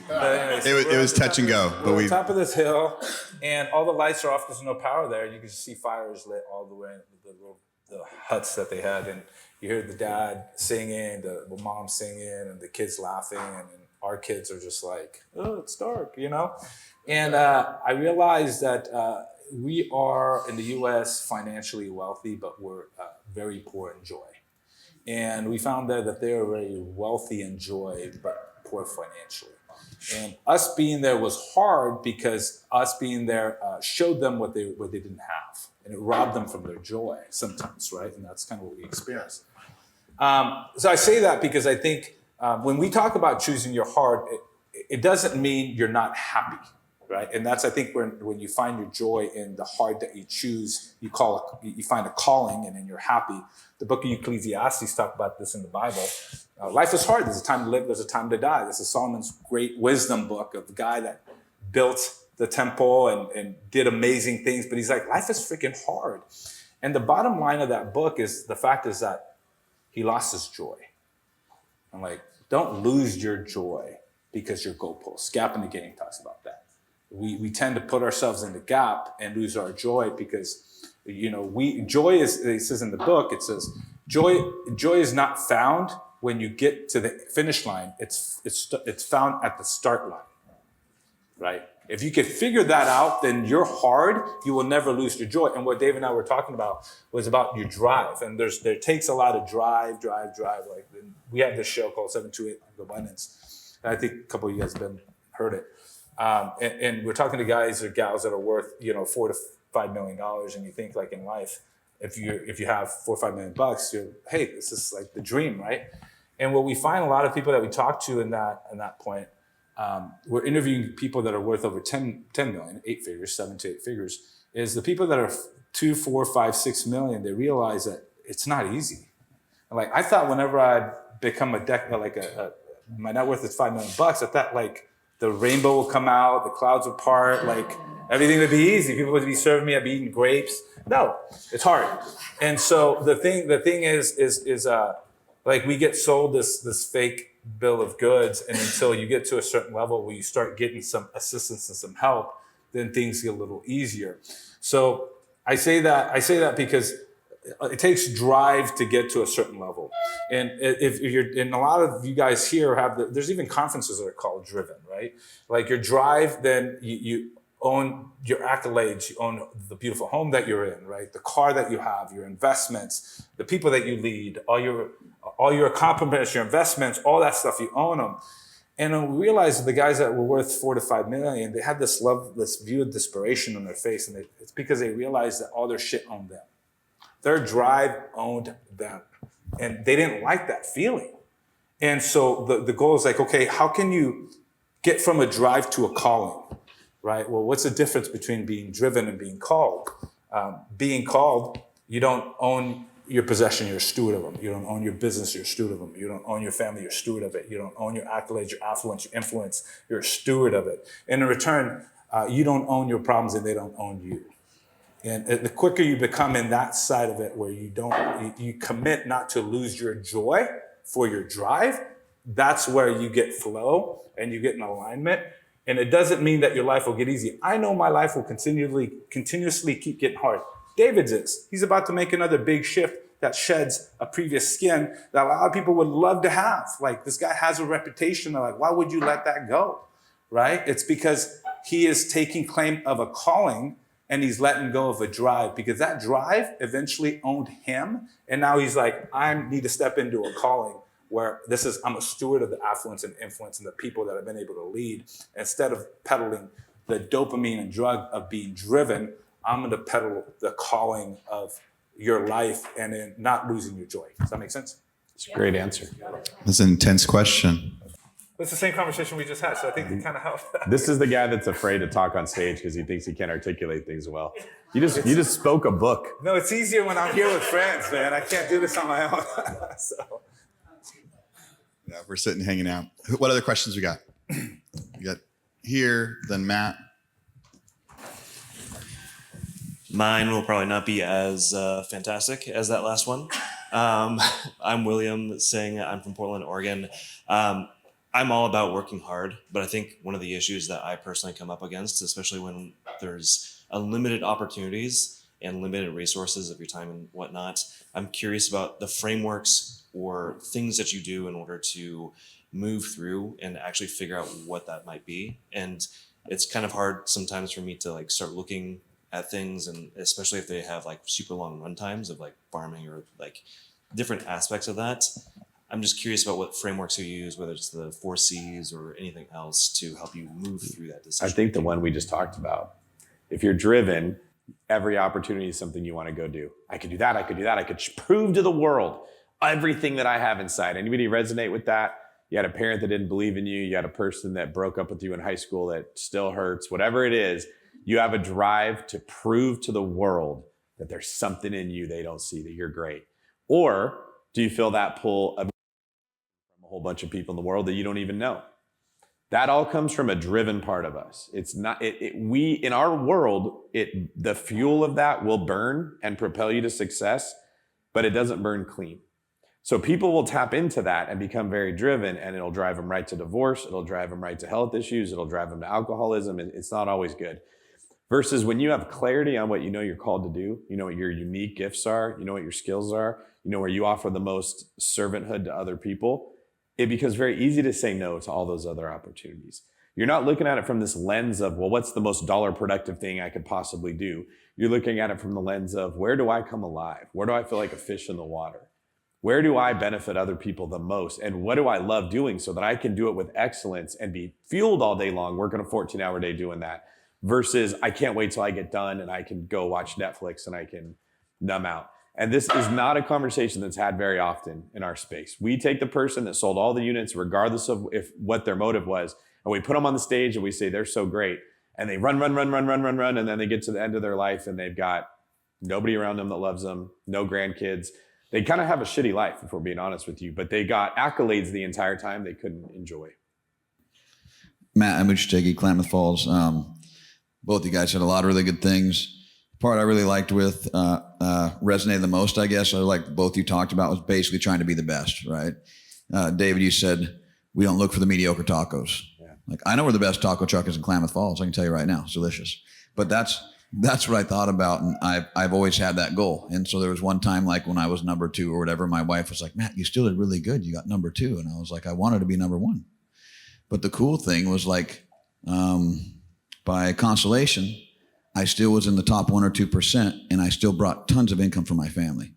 But anyways, It was touch and go. But we're on top of this hill, and all the lights are off. There's no power there. You can just see fires lit all the way in the huts that they had. And you hear the dad singing, the mom singing, and the kids laughing. And our kids are just like, oh, it's dark, And I realized that we are in the U.S. financially wealthy, but we're very poor in joy. And we found there that they are very wealthy in joy, but poor financially. And us being there was hard because us being there showed them what they didn't have. And it robbed them from their joy sometimes, right? And that's kind of what we experienced. So I say that because I think when we talk about choosing your heart, it doesn't mean you're not happy, right? And that's, I think, when you find your joy in the heart that you choose, you find a calling, and then you're happy. The book of Ecclesiastes talks about this in the Bible. Life is hard. There's a time to live. There's a time to die. This is Solomon's great wisdom book of the guy that built the temple and did amazing things. But he's like, life is freaking hard. And the bottom line of that book is the fact is that he lost his joy. I'm like, don't lose your joy because your goalposts. Gap in the Game talks about that. We tend to put ourselves in the gap and lose our joy because, joy is, it says in the book, it says, joy is not found when you get to the finish line. It's found at the start line, right? If you could figure that out, then you're hard. You will never lose your joy. And what Dave and I were talking about was about your drive. And there takes a lot of drive. Like we have this show called 728 Abundance. And I think a couple of you guys have heard it. And we're talking to guys or gals that are worth, $4 to $5 million. And you think like in life, if you have $4 or $5 million, hey, this is like the dream, right? And what we find a lot of people that we talk to in that point, we're interviewing people that are worth over 10 million, 8 figures, 7 to 8 figures, is the people that are 2, 4, 5, 6 million, they realize that it's not easy. Like I thought whenever I become my net worth is $5 million, I thought like the rainbow will come out, the clouds will part, like everything would be easy. People would be serving me, I'd be eating grapes. No, it's hard. And so the thing is like we get sold this fake bill of goods, and until you get to a certain level where you start getting some assistance and some help, then things get a little easier. So I say that because it takes drive to get to a certain level. And if you're, and a lot of you guys here there's even conferences that are called driven, right? Like your drive, then you own your accolades, you own the beautiful home that you're in, right? The car that you have, your investments, the people that you lead, all your accomplishments, your investments, all that stuff, you own them. And we realized the guys that were worth 4 to 5 million, they had this view of desperation on their face. And it's because they realized that all their shit owned them. Their drive owned them. And they didn't like that feeling. And so the goal is like, okay, how can you get from a drive to a calling, right? Well, what's the difference between being driven and being called? Being called, you don't own your possession, you're a steward of them. You don't own your business, you're a steward of them. You don't own your family, you're a steward of it. You don't own your accolades, your affluence, your influence, you're a steward of it. And in return, you don't own your problems and they don't own you. And the quicker you become in that side of it, where you commit not to lose your joy for your drive, that's where you get flow and you get in alignment. And it doesn't mean that your life will get easy. I know my life will continuously keep getting hard. David's is. He's about to make another big shift that sheds a previous skin that a lot of people would love to have. Like, this guy has a reputation. They're like, why would you let that go? Right? It's because he is taking claim of a calling and he's letting go of a drive, because that drive eventually owned him. And now he's like, I need to step into a calling where I'm a steward of the affluence and influence and the people that I've been able to lead. Instead of peddling the dopamine and drug of being driven, I'm going to peddle the calling of your life and in not losing your joy. Does that make sense? It's a great answer. That's an intense question. It's the same conversation we just had, so I think it kind of helped. This is the guy that's afraid to talk on stage because he thinks he can't articulate things well. You just spoke a book. No, it's easier when I'm here with friends, man. I can't do this on my own. So. Yeah, we're sitting hanging out. What other questions we got? We got here, then Matt. Mine will probably not be as fantastic as that last one. I'm William Singh. I'm from Portland, Oregon. I'm all about working hard, but I think one of the issues that I personally come up against, especially when there's unlimited opportunities and limited resources of your time and whatnot, I'm curious about the frameworks or things that you do in order to move through and actually figure out what that might be. And it's kind of hard sometimes for me to start looking at things, and especially if they have super long run times of farming or different aspects of that. I'm just curious about what frameworks you use, whether it's the 4 C's or anything else, to help you move through that decision. I think the one we just talked about, if you're driven, every opportunity is something you want to go do. I could do that. I could do that. I could prove to the world everything that I have inside. Anybody resonate with that? You had a parent that didn't believe in you. You had a person that broke up with you in high school that still hurts. Whatever it is, you have a drive to prove to the world that there's something in you they don't see, that you're great. Or do you feel that pull of a whole bunch of people in the world that you don't even know? That all comes from a driven part of us. It's not, we, in our world, the fuel of that will burn and propel you to success, but it doesn't burn clean. So people will tap into that and become very driven, and it'll drive them right to divorce. It'll drive them right to health issues. It'll drive them to alcoholism. It's not always good. Versus when you have clarity on what you know you're called to do, you know what your unique gifts are, you know what your skills are, you know where you offer the most servanthood to other people, it becomes very easy to say no to all those other opportunities. You're not looking at it from this lens of, well, what's the most dollar productive thing I could possibly do? You're looking at it from the lens of, where do I come alive? Where do I feel like a fish in the water? Where do I benefit other people the most? And what do I love doing so that I can do it with excellence and be fueled all day long, working a 14-hour day doing that? Versus I can't wait till I get done and I can go watch Netflix and I can numb out. And this is not a conversation that's had very often in our space. We take the person that sold all the units, regardless of what their motive was, and we put them on the stage and we say they're so great. And they run, and then they get to the end of their life and they've got nobody around them that loves them, no grandkids. They kind of have a shitty life, if we're being honest with you, but they got accolades the entire time they couldn't enjoy. Matt Amuchastegui, Klamath Falls. Both you guys said a lot of really good things. The part I really liked with, resonated the most, I guess, like both you talked about, was basically trying to be the best, right? David, you said, we don't look for the mediocre tacos. Yeah. Like, I know where the best taco truck is in Klamath Falls. I can tell you right now, it's delicious. But that's what I thought about, and I've always had that goal. And so there was one time, like when I was number 2 or whatever, my wife was like, Matt, you still did really good. You got number 2. And I was like, I wanted to be number 1. But the cool thing was, like, by consolation, I still was in the top 1 or 2%, and I still brought tons of income for my family.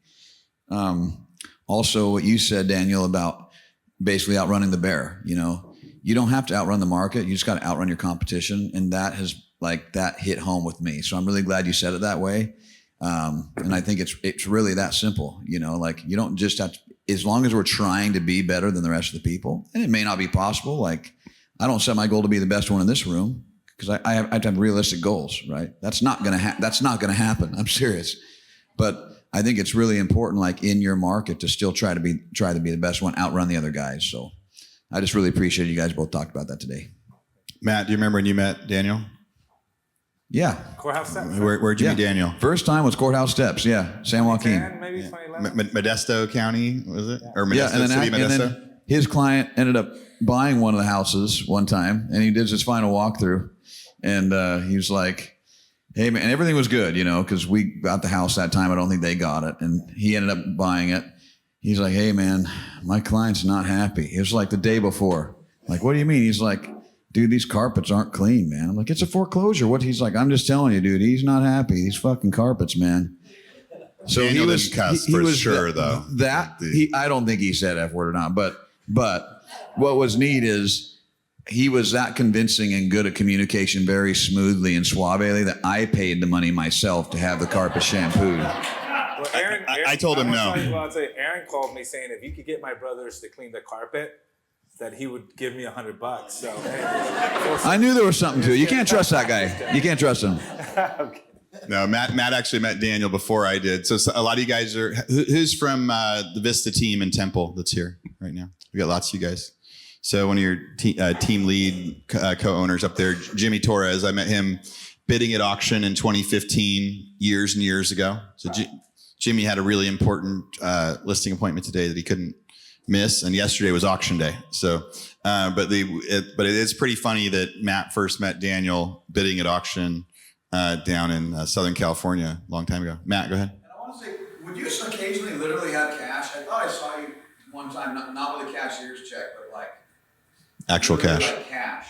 Also, what you said, Daniel, about basically outrunning the bear. You know, you don't have to outrun the market. You just got to outrun your competition. And that hit home with me. So I'm really glad you said it that way. And I think it's really that simple. You know, like, you don't just have to, as long as we're trying to be better than the rest of the people, and it may not be possible. Like, I don't set my goal to be the best one in this room, because I have to have realistic goals, right? That's not gonna happen. I'm serious. But I think it's really important, like, in your market, to still try to be the best one, outrun the other guys. So I just really appreciate you guys both talked about that today. Matt, do you remember when you met Daniel? Yeah. Courthouse steps. Where'd you meet Daniel? First time was Courthouse Steps. Yeah. San Joaquin. Maybe 2011. Modesto County, was it? Or Modesto, and City, Modesto? then his client ended up buying one of the houses one time, and he did his final walkthrough, and he was like, hey, man, and everything was good, you know, because we got the house that time. I don't think they got it, and he ended up buying it. He's like, hey, man, my client's not happy. It was like the day before. Like, what do you mean? He's like, dude, these carpets aren't clean, man. I'm like, it's a foreclosure. What? He's like, I'm just telling you, dude, he's not happy. These fucking carpets, man. So Daniel he was, didn't cuss he for was sure, though. I don't think he said F word or not, but what was neat is he was that convincing and good at communication, very smoothly and suavely, that I paid the money myself to have the carpet shampooed. Well, Aaron, I told him no. I'll tell you, Aaron called me saying if you could get my brothers to clean the carpet, that he would give me $100. So hey, I knew there was something to it. You can't trust that guy. You can't trust him. Okay. No, Matt actually met Daniel before I did. So a lot of you guys are, who's from the Vista team in Temple that's here right now? We got lots of you guys. So one of your team lead co-owners up there, Jimmy Torres, I met him bidding at auction in 2015, years and years ago. So Jimmy had a really important listing appointment today that he couldn't miss, and yesterday was auction day. So, but it is pretty funny that Matt first met Daniel bidding at auction down in Southern California a long time ago. Matt, go ahead. And I want to say, would you occasionally literally have cash? I thought I saw you one time, not with a cashier's check, but like actual cash. Like cash.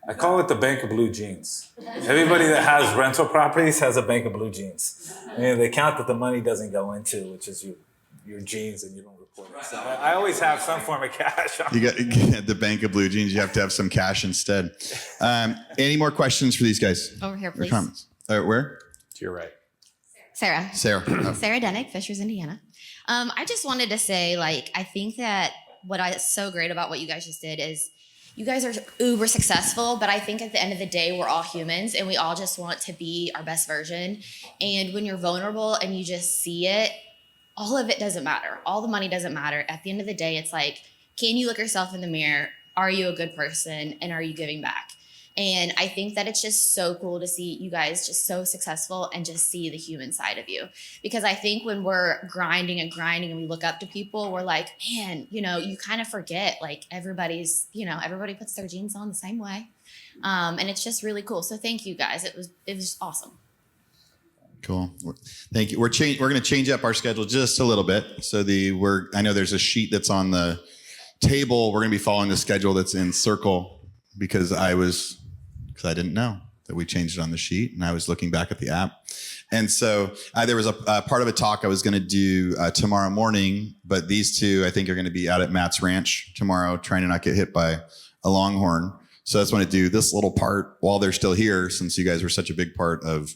I call it the bank of blue jeans. Everybody that has rental properties has a bank of blue jeans. And the account that the money doesn't go into, which is your jeans, and you don't report it. So I always have some form of cash. You got the bank of blue jeans. You have to have some cash instead. Any more questions for these guys? Over here, please. Comments? Where? To your right. Sarah. Sarah. Oh. Sarah Denick, Fishers, Indiana. I just wanted to say, like, I think that what is so great about what you guys just did is you guys are uber successful, but I think at the end of the day, we're all humans and we all just want to be our best version. And when you're vulnerable and you just see it, all of it doesn't matter. All the money doesn't matter. At the end of the day, it's like, can you look yourself in the mirror? Are you a good person? And are you giving back? And I think that it's just so cool to see you guys just so successful and just see the human side of you. Because I think when we're grinding and we look up to people, we're like, man, you kind of forget, like, everybody puts their jeans on the same way. And it's just really cool. So thank you guys. It was awesome. Cool. Thank you. We're going to change up our schedule just a little bit. So I know there's a sheet that's on the table. We're going to be following the schedule that's in Circle because I didn't know that we changed it on the sheet, and I was looking back at the app. And so there was a part of a talk I was going to do tomorrow morning, but these two I think are going to be out at Matt's ranch tomorrow, trying to not get hit by a longhorn. So I just want to do this little part while they're still here, since you guys were such a big part of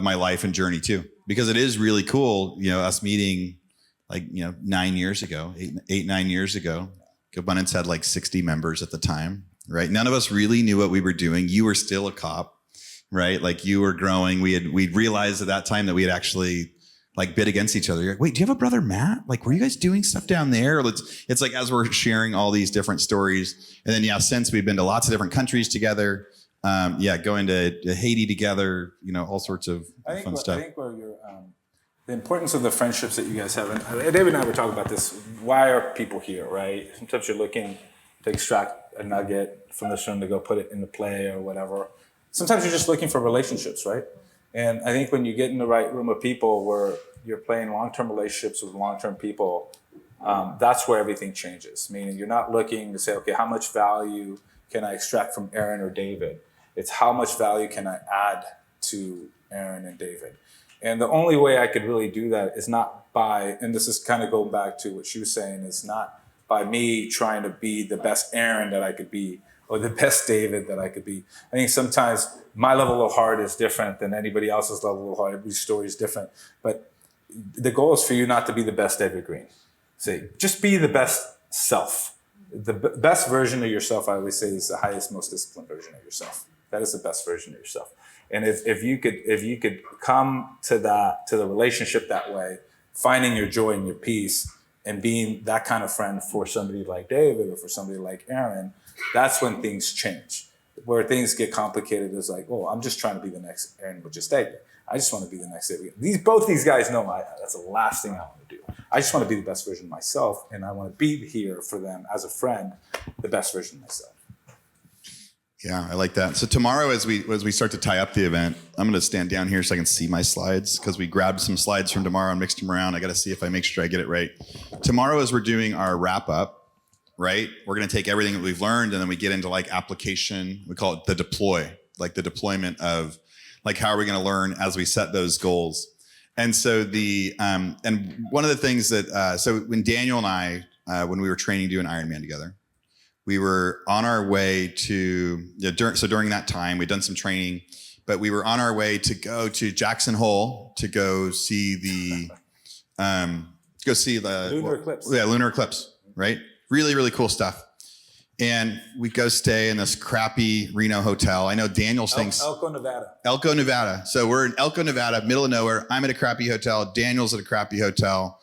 my life and journey too, because it is really cool, us meeting 9 years ago, 9 years ago. Abundance had like 60 members at the time, right? None of us really knew what we were doing. You were still a cop, right? Like, you were growing. We'd realized at that time that we had actually like bid against each other. You're like, wait, do you have a brother, Matt? Like, were you guys doing stuff down there? It's like, as we're sharing all these different stories. And then, since we've been to lots of different countries together, going to Haiti together, all sorts of fun stuff. I think where you're, the importance of the friendships that you guys have, and David and I were talking about this. Why are people here, right? Sometimes you're looking to extract a nugget from this room to go put it into play or whatever. Sometimes you're just looking for relationships, right? And I think when you get in the right room of people where you're playing long-term relationships with long-term people, that's where everything changes. Meaning you're not looking to say, okay, how much value can I extract from Aaron or David? It's how much value can I add to Aaron and David? And the only way I could really do that is not by, and this is kind of going back to what she was saying, is not by me trying to be the best Aaron that I could be or the best David that I could be. I think sometimes my level of heart is different than anybody else's level of heart. Everybody's story is different. But the goal is for you not to be the best David Greene. Say, just be the best self. The best version of yourself, I always say, is the highest, most disciplined version of yourself. That is the best version of yourself. And if you could come to the relationship that way, finding your joy and your peace and being that kind of friend for somebody like David or for somebody like Aaron, that's when things change. Where things get complicated is like, oh, I'm just trying to be the next Aaron Amuchastegui. I just want to be the next David. Both these guys know that's the last thing I want to do. I just want to be the best version of myself, and I want to be here for them as a friend, the best version of myself. Yeah, I like that. So tomorrow, as we start to tie up the event, I'm going to stand down here so I can see my slides, because we grabbed some slides from tomorrow and mixed them around. I got to see if I make sure I get it right. Tomorrow, as we're doing our wrap up, right, we're going to take everything that we've learned, and then we get into like application. We call it the deploy, like the deployment of like how are we going to learn as we set those goals. And so and one of the things that so when Daniel and I when we were training to do an Ironman together, we were on our way to, during that time, we'd done some training, but we were on our way to go to Jackson Hole to go see the Lunar eclipse. Yeah, lunar eclipse, right? Really, really cool stuff. And we go stay in this crappy Reno hotel. I know Daniel's thinks Elko, Nevada. Elko, Nevada. So we're in Elko, Nevada, middle of nowhere. I'm at a crappy hotel. Daniel's at a crappy hotel.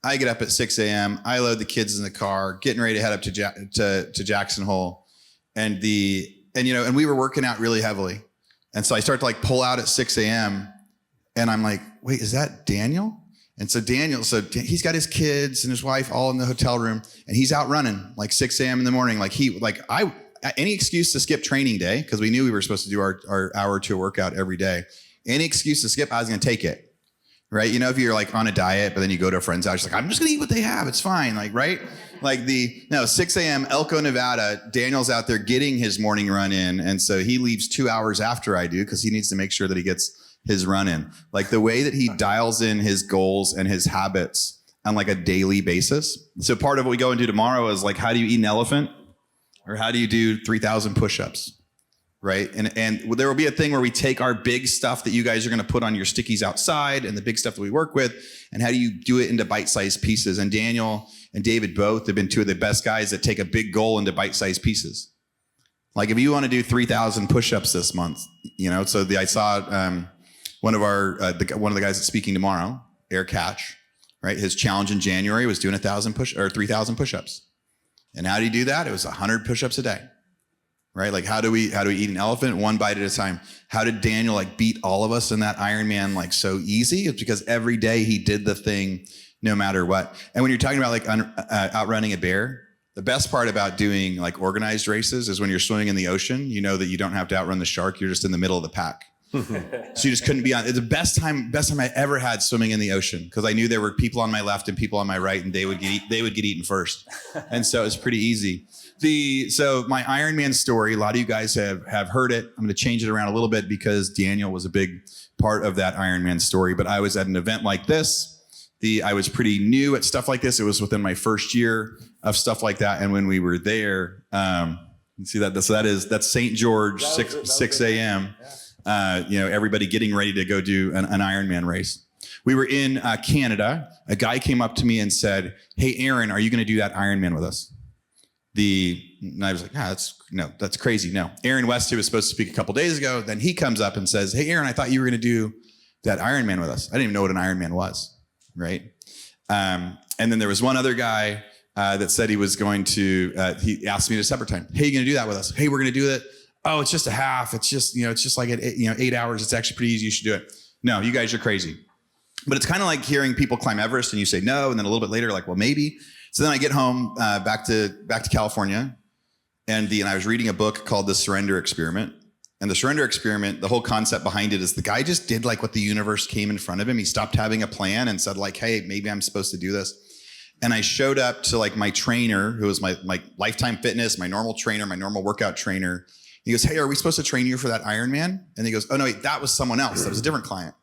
I get up at 6 a.m. I load the kids in the car, getting ready to head up to Jackson Hole, and we were working out really heavily, and so I start to like pull out at 6 a.m. and I'm like, wait, is that Daniel? And so he's got his kids and his wife all in the hotel room, and he's out running like 6 a.m. in the morning. Like any excuse to skip training day, because we knew we were supposed to do our hour or two workout every day. Any excuse to skip, I was going to take it. Right? If you're like on a diet, but then you go to a friend's house, you're like, I'm just going to eat what they have. It's fine. Like, right? 6 a.m. Elko, Nevada, Daniel's out there getting his morning run in. And so he leaves 2 hours after I do, because he needs to make sure that he gets his run in. Like the way that he dials in his goals and his habits on like a daily basis. So part of what we go and do tomorrow is like, how do you eat an elephant? Or how do you do 3,000 push-ups? Right? And there will be a thing where we take our big stuff that you guys are going to put on your stickies outside and the big stuff that we work with, and how do you do it into bite-sized pieces? And Daniel and David both have been two of the best guys that take a big goal into bite-sized pieces. Like if you want to do 3,000 push-ups this month, I saw one of the guys that's speaking tomorrow, Eric Hatch, right? His challenge in January was doing 3,000 push-ups. And how do you do that? It was 100 push-ups a day. Right? Like how do we eat an elephant one bite at a time? How did Daniel like beat all of us in that Ironman like so easy? It's because every day he did the thing no matter what. And when you're talking about like outrunning a bear, the best part about doing like organized races is when you're swimming in the ocean, you know that you don't have to outrun the shark. You're just in the middle of the pack. So you just couldn't be on. It's the best time I ever had swimming in the ocean, because I knew there were people on my left and people on my right, and they would get eaten first. And so it's pretty easy. So my Ironman story, a lot of you guys have heard it. I'm going to change it around a little bit because Daniel was a big part of that Ironman story. But I was at an event like this. I was pretty new at stuff like this. It was within my first year of stuff like that. And when we were there, you see that? So that's St. George, 6 a.m. Everybody getting ready to go do an Ironman race. We were in Canada. A guy came up to me and said, "Hey, Aaron, are you going to do that Ironman with us?" And I was like, that's crazy. No. Aaron West, who was supposed to speak a couple days ago, then he comes up and says, "Hey, Aaron, I thought you were going to do that Ironman with us. I didn't even know what an Ironman was, right? And then there was one other guy that said he was going to, he asked me at a separate time, hey, you gonna do that with us? Hey, we're gonna do it. Oh, it's just a half. It's just, it's just like 8 hours. It's actually pretty easy. You should do it. No, you guys are crazy. But it's kind of like hearing people climb Everest and you say no, and then a little bit later, like, well, maybe. So then I get home back to California, and I was reading a book called The Surrender Experiment. And the surrender experiment, the whole concept behind it is the guy just did like what the universe came in front of him. He stopped having a plan and said like, hey, maybe I'm supposed to do this. And I showed up to like my trainer, who was my Lifetime Fitness, my normal trainer, my normal workout trainer. He goes, hey, are we supposed to train you for that Ironman? And he goes, oh no, wait, that was someone else. That was a different client.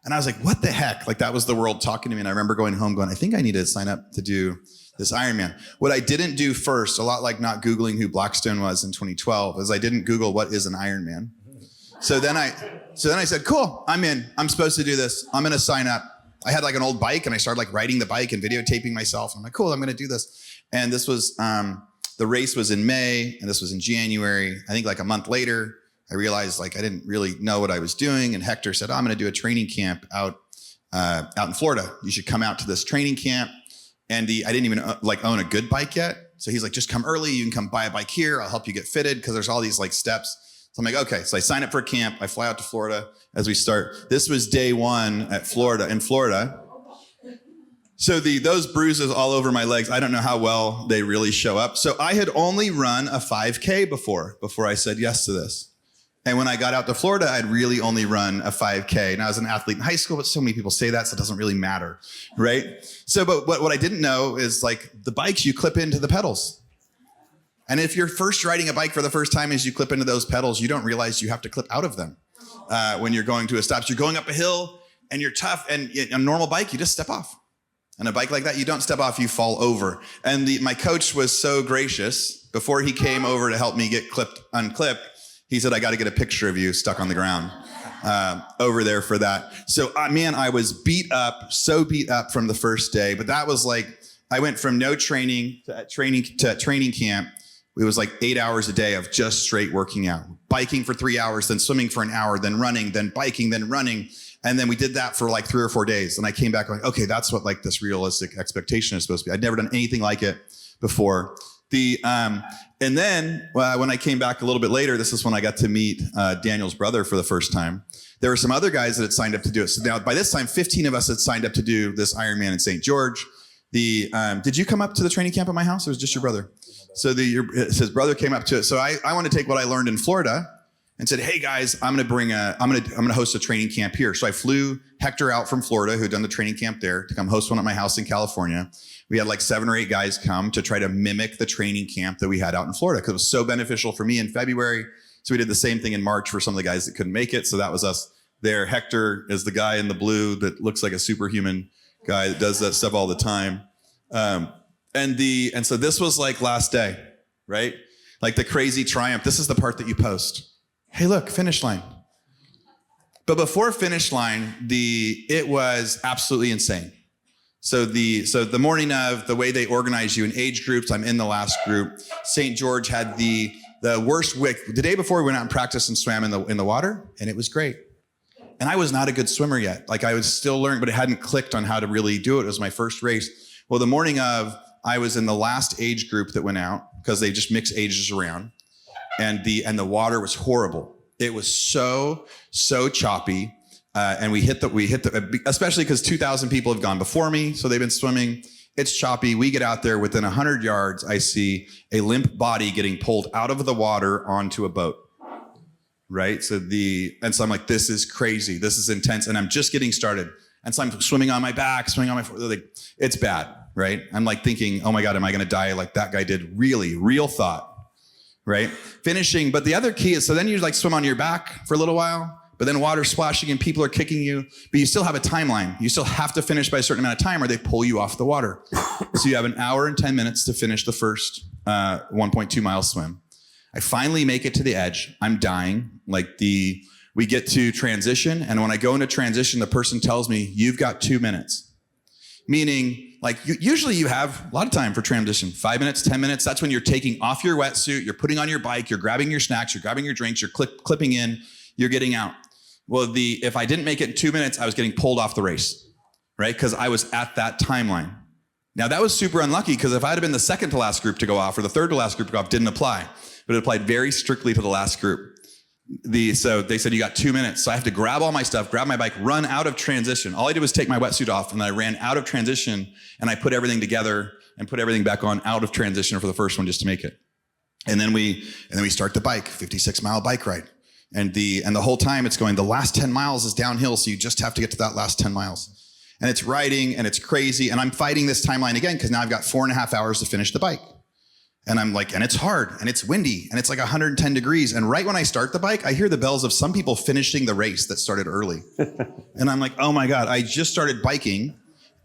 And I was like, what the heck? Like that was the world talking to me. And I remember going home going, I think I need to sign up to do this Ironman. What I didn't do first, a lot like not Googling who Blackstone was in 2012, is I didn't Google what is an Ironman. So then I said, cool, I'm in. I'm supposed to do this. I'm going to sign up. I had like an old bike and I started like riding the bike and videotaping myself. I'm like, cool, I'm going to do this. And this was, the race was in May and this was in January. I think like a month later, I realized like I didn't really know what I was doing. And Hector said, I'm going to do a training camp out in Florida. You should come out to this training camp. And I didn't even own a good bike yet. So he's like, just come early. You can come buy a bike here. I'll help you get fitted because there's all these like steps. So I'm like, okay. So I sign up for a camp. I fly out to Florida as we start. This was day one in Florida. So those bruises all over my legs, I don't know how well they really show up. So I had only run a 5K before I said yes to this. And when I got out to Florida, I'd really only run a 5K. And I was an athlete in high school, but so many people say that, so it doesn't really matter, right? So, but what I didn't know is like the bikes, you clip into the pedals. And if you're first riding a bike for the first time as you clip into those pedals, you don't realize you have to clip out of them when you're going to a stop. So you're going up a hill and you're tough, and a normal bike, you just step off. On a bike like that, you don't step off, you fall over. And my coach was so gracious, before he came over to help me get unclipped, he said, I got to get a picture of you stuck on the ground over there for that. So, man, I was so beat up from the first day. But that was like, I went from no training to training camp. It was like 8 hours a day of just straight working out. Biking for 3 hours, then swimming for an hour, then running, then biking, then running. And then we did that for like 3 or 4 days. And I came back going, okay, that's what like this realistic expectation is supposed to be. I'd never done anything like it before. And then when I came back a little bit later, this is when I got to meet Daniel's brother for the first time. There were some other guys that had signed up to do it. So now by this time, 15 of us had signed up to do this Ironman in St. George. Did you come up to the training camp at my house, or was it just your brother? So his brother came up to it. So I want to take what I learned in Florida and said, hey guys, I'm going to host a training camp here. So I flew Hector out from Florida, who had done the training camp there, to come host one at my house in California. We had like 7 or 8 guys come to try to mimic the training camp that we had out in Florida, because it was so beneficial for me in February. So we did the same thing in March for some of the guys that couldn't make it. So that was us there. Hector is the guy in the blue that looks like a superhuman guy that does that stuff all the time. And so this was like last day, right? Like the crazy triumph. This is the part that you post. Hey, look, finish line. But before finish line, it was absolutely insane. So the morning of, the way they organize you in age groups, I'm in the last group. St. George had the worst wick. The day before, we went out and practiced and swam in the water, and it was great. And I was not a good swimmer yet. Like I was still learning, but it hadn't clicked on how to really do it. It was my first race. Well, the morning of, I was in the last age group that went out, because they just mix ages around. And the water was horrible. It was so choppy. And we hit the, especially because 2,000 people have gone before me. So they've been swimming. It's choppy. We get out there, within 100 yards, I see a limp body getting pulled out of the water onto a boat. Right. So I'm like, this is crazy. This is intense. And I'm just getting started. And so I'm swimming on my back, swimming on my foot. Like, it's bad. Right. I'm like thinking, oh my God, am I going to die like that guy did? Really, real thought. Right. Finishing. But the other key is, so then you like swim on your back for a little while, but then water's splashing and people are kicking you, but you still have a timeline. You still have to finish by a certain amount of time or they pull you off the water. So you have 1 hour and 10 minutes to finish the first 1.2 mile swim. I finally make it to the edge. I'm dying. We get to transition. And when I go into transition, the person tells me, you've got 2 minutes. Meaning, usually you have a lot of time for transition, 5 minutes, 10 minutes. That's when you're taking off your wetsuit, you're putting on your bike, you're grabbing your snacks, you're grabbing your drinks, you're clipping in, you're getting out. Well, if I didn't make it in 2 minutes, I was getting pulled off the race, right? Because I was at that timeline. Now that was super unlucky because if I had been the second to last group to go off or the third to last group to go off, didn't apply, but it applied very strictly to the last group. So they said, you got 2 minutes. So I have to grab all my stuff, grab my bike, run out of transition. All I did was take my wetsuit off and then I ran out of transition and I put everything together and put everything back on out of transition for the first one just to make it. And then we start the bike, 56-mile bike ride. And the whole time it's going, the last 10 miles is downhill. So you just have to get to that last 10 miles. And it's riding and it's crazy. And I'm fighting this timeline again, because now I've got 4.5 hours to finish the bike. And I'm like, and it's hard and it's windy and it's like 110 degrees. And right when I start the bike, I hear the bells of some people finishing the race that started early. And I'm like, oh my God, I just started biking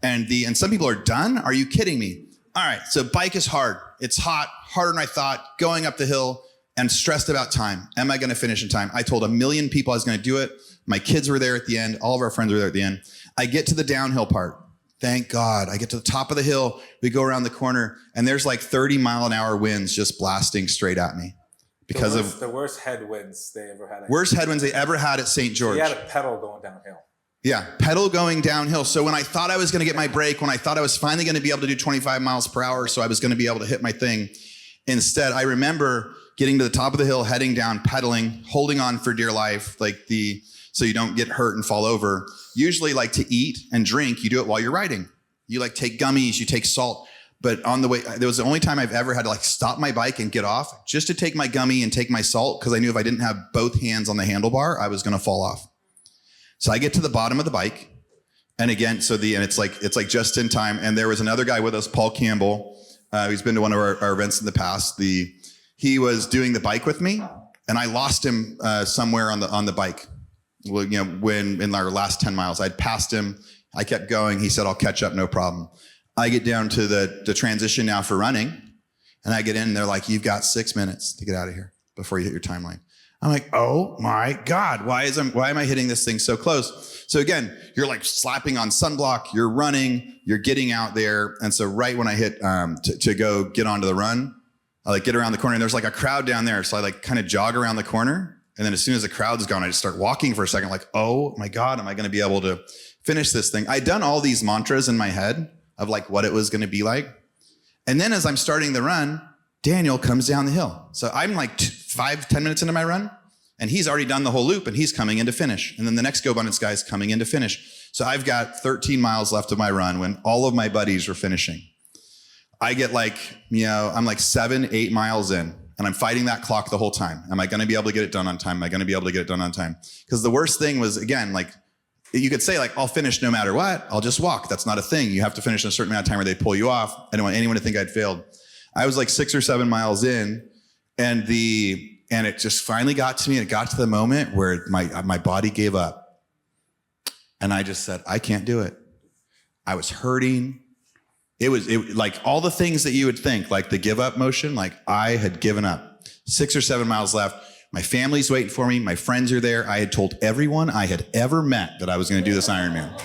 and some people are done. Are you kidding me? All right. So bike is hard. It's hot, harder than I thought, going up the hill and stressed about time. Am I going to finish in time? I told 1 million people I was going to do it. My kids were there at the end. All of our friends were there at the end. I get to the downhill part. Thank God. I get to the top of the hill. We go around the corner and there's like 30-mile-an-hour winds just blasting straight at me because of the worst headwinds they ever had. Worst headwinds they ever had at St. George. You had a pedal going downhill. Yeah, pedal going downhill. So when I thought I was going to get my break, when I thought I was finally going to be able to do 25 miles per hour, so I was going to be able to hit my thing, instead, I remember getting to the top of the hill, heading down, pedaling, holding on for dear life, so you don't get hurt and fall over. Usually like to eat and drink, you do it while you're riding. You like take gummies, you take salt. But on the way, there was the only time I've ever had to like stop my bike and get off just to take my gummy and take my salt, because I knew if I didn't have both hands on the handlebar, I was going to fall off. So I get to the bottom of the bike. And again, it's like just in time. And there was another guy with us, Paul Campbell. He's been to one of our events in the past. He was doing the bike with me and I lost him somewhere on the bike. Well, when in our last 10 miles, I'd passed him. I kept going. He said, I'll catch up, no problem. I get down to the transition now for running and I get in and they're like, you've got 6 minutes to get out of here before you hit your timeline. I'm like, oh my God, why am I hitting this thing so close? So again, you're like slapping on sunblock, you're running, you're getting out there. And so right when I hit to go get onto the run, I like get around the corner and there's like a crowd down there. So I like kind of jog around the corner. And then as soon as the crowd's gone, I just start walking for a second, like, oh my God, am I going to be able to finish this thing? I'd done all these mantras in my head of like what it was going to be like. And then as I'm starting the run, Daniel comes down the hill. So I'm like 5-10 minutes into my run and he's already done the whole loop and he's coming in to finish. And then the next Go Abundance guy is coming in to finish. So I've got 13 miles left of my run when all of my buddies are finishing. I get like, I'm like 7-8 miles in. And I'm fighting that clock the whole time. Am I going to be able to get it done on time? Am I going to be able to get it done on time? Because the worst thing was, again, like you could say like, I'll finish no matter what. I'll just walk. That's not a thing. You have to finish in a certain amount of time or they pull you off. I don't want anyone to think I'd failed. I was like 6 or 7 miles in and it just finally got to me. And it got to the moment where my body gave up. And I just said, I can't do it. I was hurting. It was like all the things that you would think, like the give up motion, like I had given up. 6 or 7 miles left. My family's waiting for me. My friends are there. I had told everyone I had ever met that I was going to do this Ironman.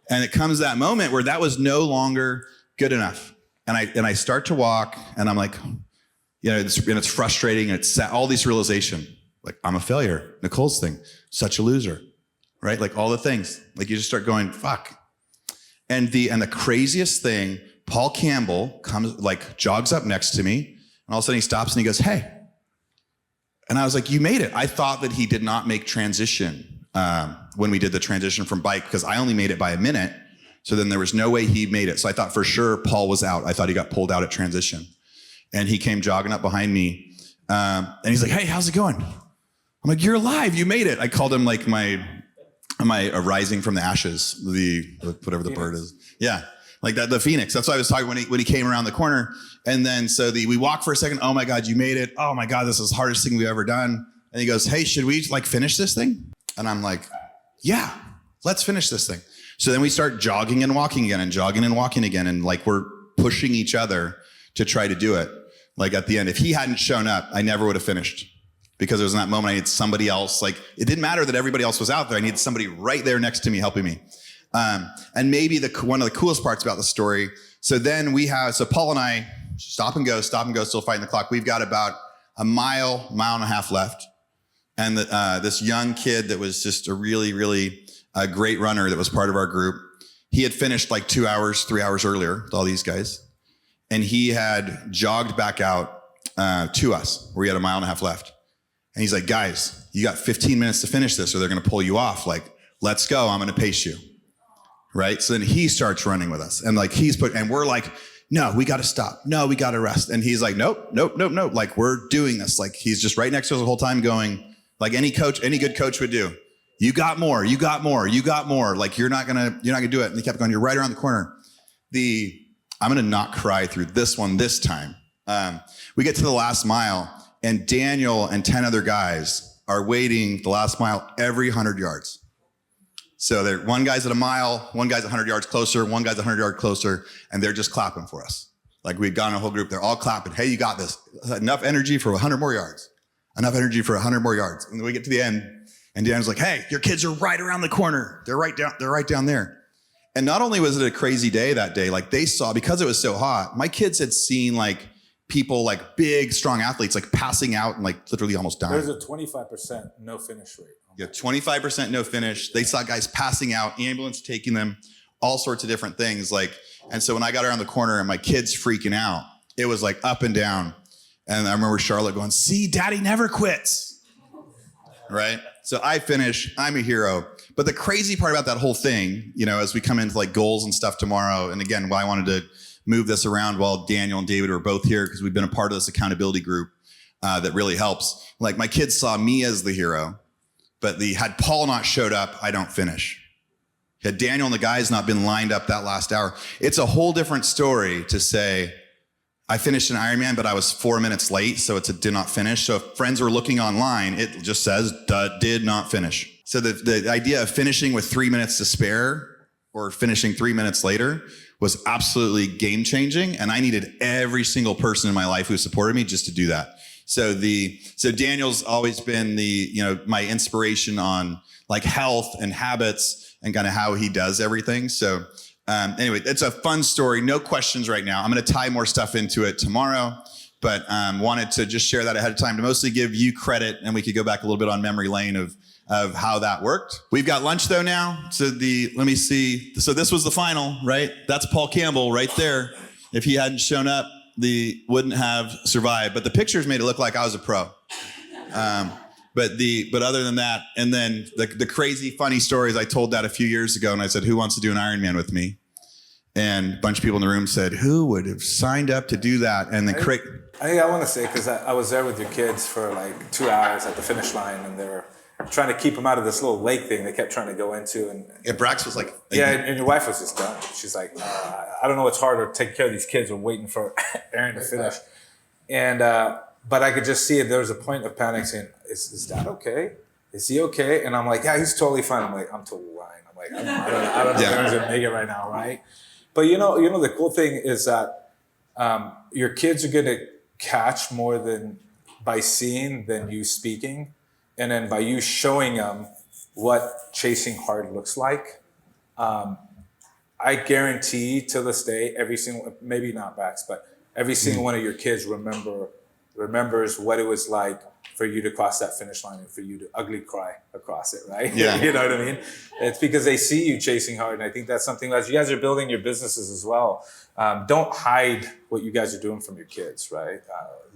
And it comes that moment where that was no longer good enough. And I start to walk and I'm like, it's frustrating. And it's all this realization, like I'm a failure. Nicole's thing, such a loser, right? Like all the things, like you just start going, fuck. And the craziest thing, Paul Campbell comes, like jogs up next to me and all of a sudden he stops and he goes, hey. And I was like, you made it. I thought that he did not make transition when we did the transition from bike because I only made it by a minute. So then there was no way he made it. So I thought for sure Paul was out. I thought he got pulled out at transition. And he came jogging up behind me. And he's like, hey, how's it going? I'm like, you're alive. You made it. I called him like my rising from the ashes, whatever the bird is. Yeah, like that, the phoenix. That's what I was talking when he came around the corner. And then we walk for a second. Oh my God, you made it. Oh my God, this is the hardest thing we've ever done. And he goes, hey, should we like finish this thing? And I'm like, yeah, let's finish this thing. So then we start jogging and walking again and jogging and walking again. And like we're pushing each other to try to do it. Like at the end, if he hadn't shown up, I never would have finished. Because it was in that moment I needed somebody else. Like it didn't matter that everybody else was out there. I needed somebody right there next to me helping me. And maybe one of the coolest parts about the story. So then so Paul and I stop and go, still fighting the clock. We've got about a mile and a half left. And this young kid that was just a really, really great runner that was part of our group, he had finished like 2 hours, 3 hours earlier with all these guys. And he had jogged back out to us where he had a mile and a half left. And he's like, guys, you got 15 minutes to finish this or they're going to pull you off. Like, let's go. I'm going to pace you. Right. So then he starts running with us and like and we're like, no, we got to stop. No, we got to rest. And he's like, nope. Like we're doing this. Like he's just right next to us the whole time going like any good coach would do. You got more. Like you're not going to do it. And he kept going, you're right around the corner. I'm going to not cry through this one this time. We get to the last mile and Daniel and 10 other guys are waiting the last mile every 100 yards. So one guy's at a mile, one guy's 100 yards closer, one guy's 100 yards closer, and they're just clapping for us. Like we'd gone a whole group, they're all clapping. Hey, you got this. Enough energy for 100 more yards. Enough energy for 100 more yards. And then we get to the end, and Dan's like, hey, your kids are right around the corner. They're right down there. And not only was it a crazy day that day, like they saw, because it was so hot, my kids had seen like people like big, strong athletes like passing out and like literally almost dying. There's a 25% no finish rate. Yeah, 25% no finish. They saw guys passing out, ambulance taking them, all sorts of different things. Like, and so when I got around the corner and my kids freaking out, it was like up and down. And I remember Charlotte going, see, daddy never quits. Right? So I finish, I'm a hero. But the crazy part about that whole thing, you know, as we come into like goals and stuff tomorrow, and again, why I wanted to move this around while Daniel and David were both here, because we've been a part of this accountability group that really helps. Like my kids saw me as the hero. But had Paul not showed up, I don't finish. Had Daniel and the guys not been lined up that last hour, it's a whole different story to say, I finished an Ironman, but I was 4 minutes late, so it's a did not finish. So if friends were looking online, it just says, did not finish. So the idea of finishing with 3 minutes to spare or finishing 3 minutes later was absolutely game changing. And I needed every single person in my life who supported me just to do that. So Daniel's always been my inspiration on like health and habits and kind of how he does everything. So anyway, it's a fun story. No questions right now. I'm going to tie more stuff into it tomorrow, but wanted to just share that ahead of time to mostly give you credit, and we could go back a little bit on memory lane of how that worked. We've got lunch though now. So let me see. So this was the final, right? That's Paul Campbell right there. If he hadn't shown up, wouldn't have survived, but the pictures made it look like I was a pro. But other than that, and then the crazy funny stories, I told that a few years ago, and I said, who wants to do an Ironman with me? And a bunch of people in the room said, who would have signed up to do that? And then I want to say, because I was there with your kids for like 2 hours at the finish line, and they were trying to keep them out of this little lake thing they kept trying to go into. And Brax was like, and your wife was just done. She's like, I don't know what's harder, taking care of these kids or waiting for Aaron to finish. And but I could just see it. There was a point of panic saying, is Dad okay? Is he okay? And I'm like, yeah, he's totally fine. I'm like, I'm totally lying. I'm like, I don't know if Aaron's gonna make it right now, right? But you know, the cool thing is that your kids are gonna catch more by seeing than you speaking. And then by you showing them what chasing hard looks like, I guarantee to this day, maybe not Bax, but every single one of your kids remembers what it was like for you to cross that finish line and for you to ugly cry across it, right? Yeah. You know what I mean? It's because they see you chasing hard. And I think that's something, as you guys are building your businesses as well, don't hide what you guys are doing from your kids, right?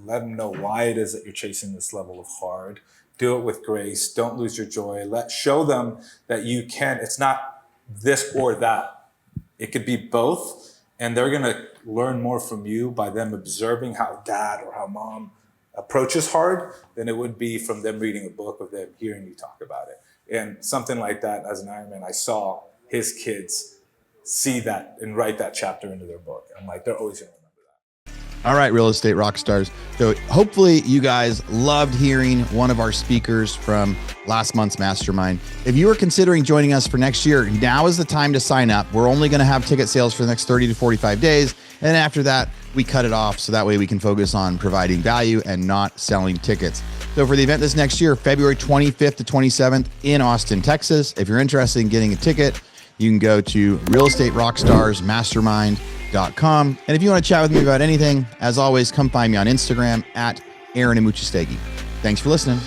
Let them know why it is that you're chasing this level of hard. Do it with grace. Don't lose your joy. Show them that you can. It's not this or that. It could be both. And they're going to learn more from you by them observing how dad or how mom approaches hard than it would be from them reading a book or them hearing you talk about it. And something like that, as an Ironman, I saw his kids see that and write that chapter into their book. I'm like, they're always going to remember that. All right, Real Estate Rockstars. So hopefully you guys loved hearing one of our speakers from last month's mastermind. If you are considering joining us for next year, now is the time to sign up. We're only going to have ticket sales for the next 30 to 45 days. And after that, we cut it off so that way we can focus on providing value and not selling tickets. So for the event this next year, February 25th to 27th in Austin, Texas, if you're interested in getting a ticket, you can go to realestaterockstarsmastermind.com. And if you want to chat with me about anything, as always, come find me on Instagram at Aaron Amuchastegui. Thanks for listening.